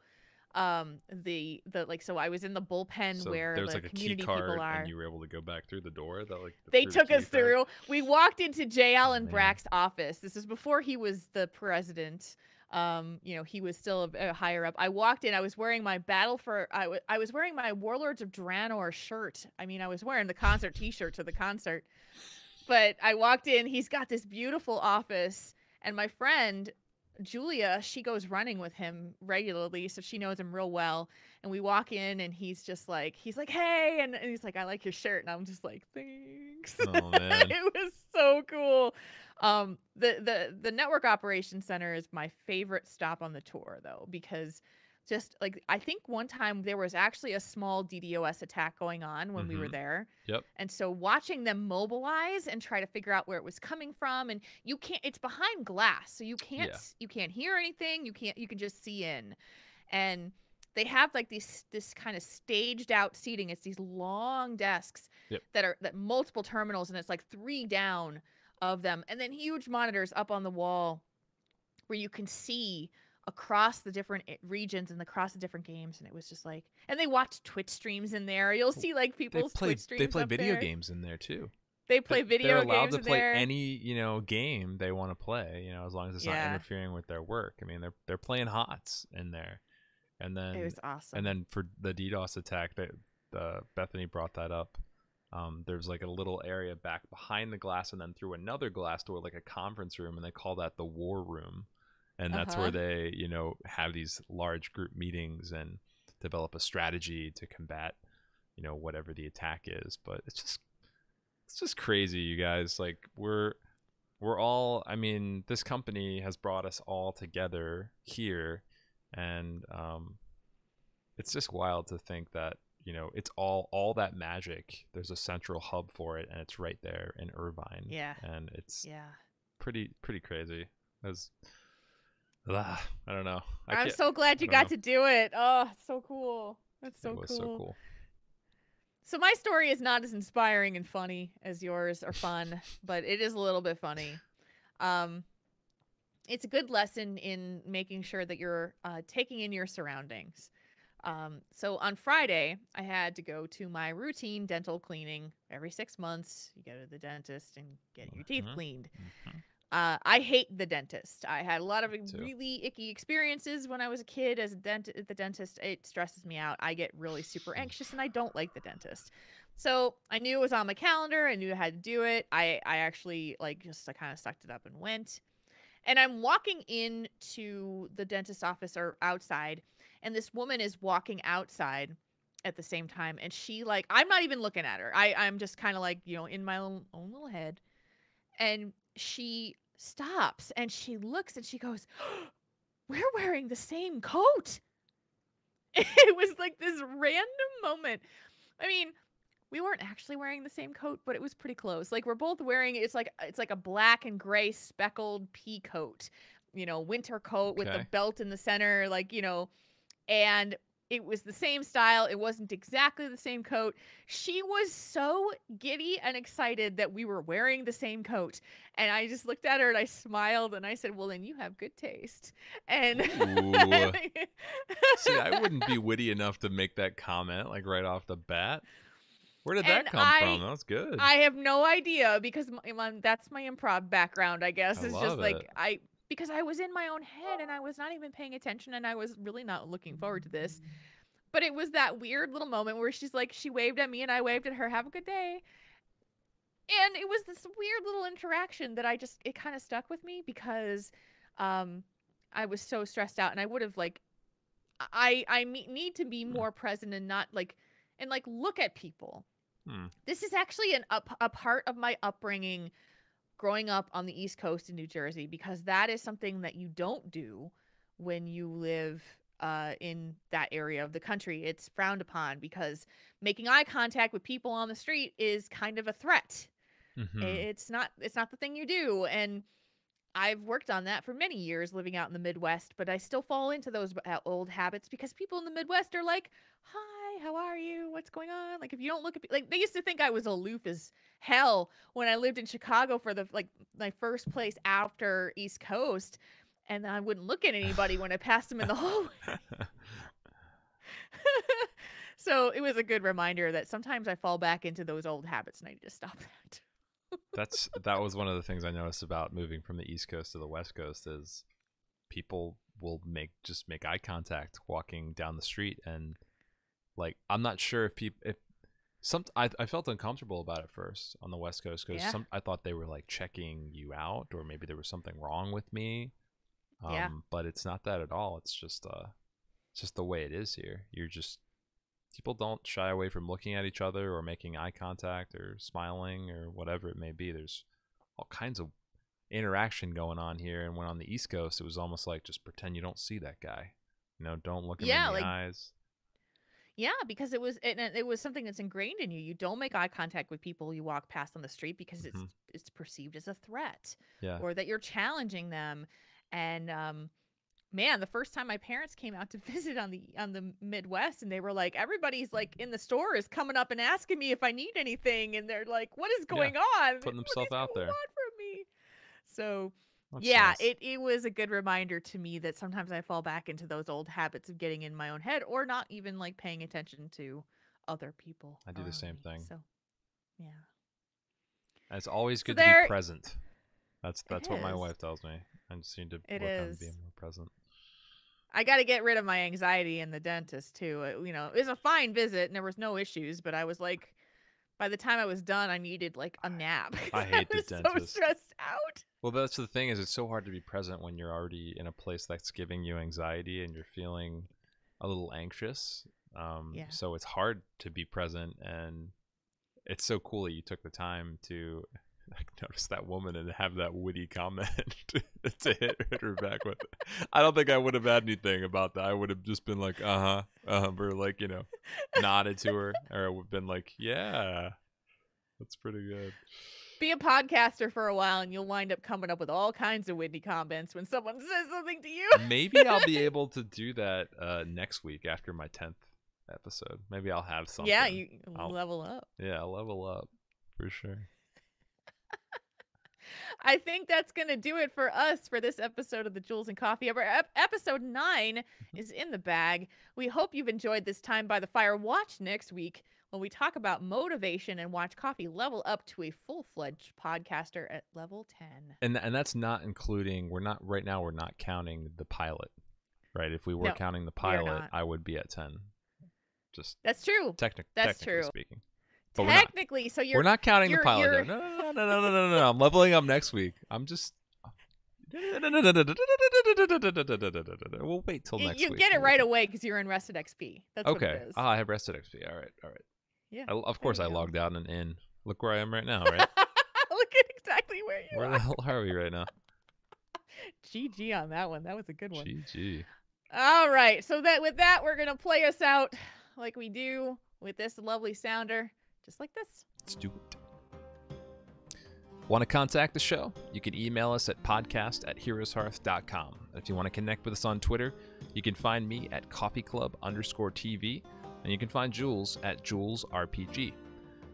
the like, so I was in the bullpen So where there's the like a key community people card, and are. you were able to go back through the door that like They through the took key us card. through. We walked into JL Oh and man. Brack's office. This is before he was the president. He was still a higher up. I walked in. I was wearing my I was wearing my Warlords of Draenor shirt. I mean, I was wearing the concert T-shirt to the concert. But I walked in. He's got this beautiful office, and my friend Julia, she goes running with him regularly, so she knows him real well. And we walk in, and he's like, hey, and he's like, I like your shirt, and I'm just like, thanks. Oh man. It was so cool. The network operations center is my favorite stop on the tour, though, because just like I think one time there was actually a small DDoS attack going on when we were there. Yep. And so watching them mobilize and try to figure out where it was coming from, and you can't, it's behind glass, so you can't hear anything. You can just see in. And they have like this kind of staged out seating. It's these long desks Yep. that multiple terminals, and it's like 3 down of them, and then huge monitors up on the wall where you can see across the different regions and across the different games. And it was just like, and they watch Twitch streams in there. You'll see like people's Twitch streams. They play up video there. games in there too. They play video games. They're allowed to play there. any game they want to play. As long as it's not interfering with their work. I mean, they're playing HOTS in there, and then it was awesome. And then for the DDoS attack, that Bethany brought that up. There's like a little area back behind the glass, and then through another glass door, like a conference room, and they call that the war room. And that's where they, have these large group meetings and develop a strategy to combat, whatever the attack is. But it's just crazy, you guys. Like we're all, I mean, this company has brought us all together here, and it's just wild to think that, it's all that magic. There's a central hub for it, and it's right there in Irvine. Yeah. And it's pretty crazy. I don't know. I'm so glad you got to do it. Oh, it's so cool. That's so cool. It was so cool. So my story is not as inspiring and funny as yours, or fun, but it is a little bit funny. It's a good lesson in making sure that you're taking in your surroundings. So on Friday, I had to go to my routine dental cleaning. Every 6 months, you go to the dentist and get your teeth cleaned. I hate the dentist. I had a lot of really icky experiences when I was a kid as the dentist. It stresses me out. I get really super anxious, and I don't like the dentist. So I knew it was on my calendar. I knew I had to do it. I actually I kind of sucked it up and went. And I'm walking into the dentist's office, or outside, and this woman is walking outside at the same time. And she I'm not even looking at her. I'm just kind of in my own little head. And she stops and she looks and she goes, we're wearing the same coat. It was like this random moment. I mean, we weren't actually wearing the same coat, but it was pretty close. Like we're both wearing, it's like a black and gray speckled pea coat, winter coat with the belt in the center, and it was the same style. It wasn't exactly the same coat. She was so giddy and excited that we were wearing the same coat. And I just looked at her and I smiled and I said, well, then you have good taste. And see, I wouldn't be witty enough to make that comment right off the bat. Where did that come from? That was good. I have no idea, because that's my improv background, I guess. It's just because I was in my own head and I was not even paying attention, and I was really not looking forward to this. But it was that weird little moment where she waved at me and I waved at her, have a good day. And it was this weird little interaction that it kind of stuck with me, because I was so stressed out, and I would have I need to be more present and not look at people. This is actually a part of my upbringing growing up on the East Coast in New Jersey, because that is something that you don't do when you live in that area of the country. It's frowned upon, because making eye contact with people on the street is kind of a threat. It's not the thing you do. And I've worked on that for many years living out in the Midwest, but I still fall into those old habits because people in the Midwest are like, "Hi, how are you? What's going on?" Like if you don't look at like they used to think I was aloof as hell when I lived in Chicago for the like my first place after East Coast, and I wouldn't look at anybody when I passed them in the hallway. So it was a good reminder that sometimes I fall back into those old habits and I need to stop that. That was one of the things I noticed about moving from the East Coast to the West Coast is people will just make eye contact walking down the street, and like I'm not sure if I felt uncomfortable about it first on the West Coast because Yeah. I thought they were like checking you out, or maybe there was something wrong with me. Yeah. But it's not that at all. It's just the way it is here. People don't shy away from looking at each other or making eye contact or smiling or whatever it may be. There's all kinds of interaction going on here, and when on the East Coast it was almost like just pretend you don't see that guy. Don't look him Yeah, in the like eyes. yeah, because it was something that's ingrained in you. You don't make eye contact with people you walk past on the street because Mm-hmm. it's perceived as a threat Yeah. or that you're challenging them. And man, the first time my parents came out to visit on the Midwest, and they were like, everybody's like in the store is coming up and asking me if I need anything, and they're like, "What is going on? Putting What themselves these out people there. want from me?" So That's yeah, nice. it was a good reminder to me that sometimes I fall back into those old habits of getting in my own head or not even like paying attention to other people I do the around same me. thing. So yeah. And it's always So good to be there present. it That's what my is. wife tells me. I just need to It work on is. being more present. I got to get rid of my anxiety in the dentist too. It was a fine visit and there was no issues, but I was like, by the time I was done, I needed like a nap I because I hate the was so dentist. stressed out. Well, that's the thing, is it's so hard to be present when you're already in a place that's giving you anxiety and you're feeling a little anxious. Yeah. So it's hard to be present, and it's so cool that you took the time to like notice that woman and have that witty comment to hit her back with. I don't think I would have had anything about that. I would have just been like, or like, nodded to her, or I would have been like, yeah, that's pretty good. Be a podcaster for a while and you'll wind up coming up with all kinds of witty comments when someone says something to you. Maybe I'll be able to do that next week after my 10th episode. Maybe I'll have something. Yeah, you I'll level up. level up for sure. I think that's going to do it for us for this episode of the Jules and Coffee Hour. Episode 9 is in the bag. We hope you've enjoyed this time by the fire. Watch next week when we talk about motivation and watch Coffee level up to a full-fledged podcaster at level 10. And that's not including, we're not counting the pilot, right? If we were No, counting the we are pilot, not. I would be at 10. Just That's true. That's technically true. speaking. But Technically, so we're not counting the you're- pilot. you're- No. I'm leveling up next week. I'm just. We'll wait till next You week. get it right away because you're in Rested XP. That's what Okay. it is. I have rested XP. All right. Yeah. Of course, there I you go. logged out and in. Look where I am right now, right? Look at exactly where you Where are. the hell are we right now? GG on that one. That was a good one. GG. All right. So with that, we're gonna play us out like we do with this lovely sounder, just like this. Let's do it. Want to contact the show? You can email us at podcast@heroeshearth.com. If you want to connect with us on Twitter, you can find me at coffeeclub_TV, and you can find Jules at JulesRPG.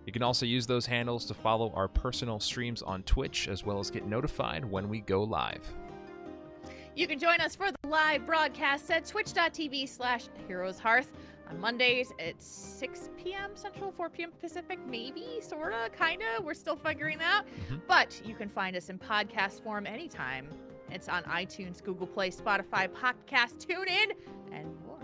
You can also use those handles to follow our personal streams on Twitch, as well as get notified when we go live. You can join us for the live broadcast at twitch.tv/HeroesHearth on Mondays at 6 p.m. Central, 4 p.m. Pacific, maybe, sorta, kinda. We're still figuring that out. But you can find us in podcast form anytime. It's on iTunes, Google Play, Spotify, Podcast, TuneIn, and more.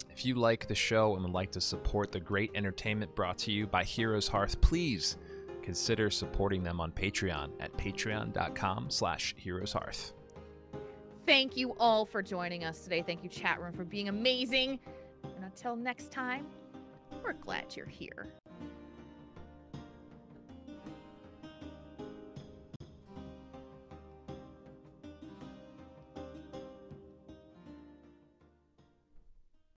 If you like the show and would like to support the great entertainment brought to you by Heroes Hearth, please consider supporting them on Patreon at patreon.com/HeroesHearth. Thank you all for joining us today. Thank you, chat room, for being amazing. And until next time, we're glad you're here.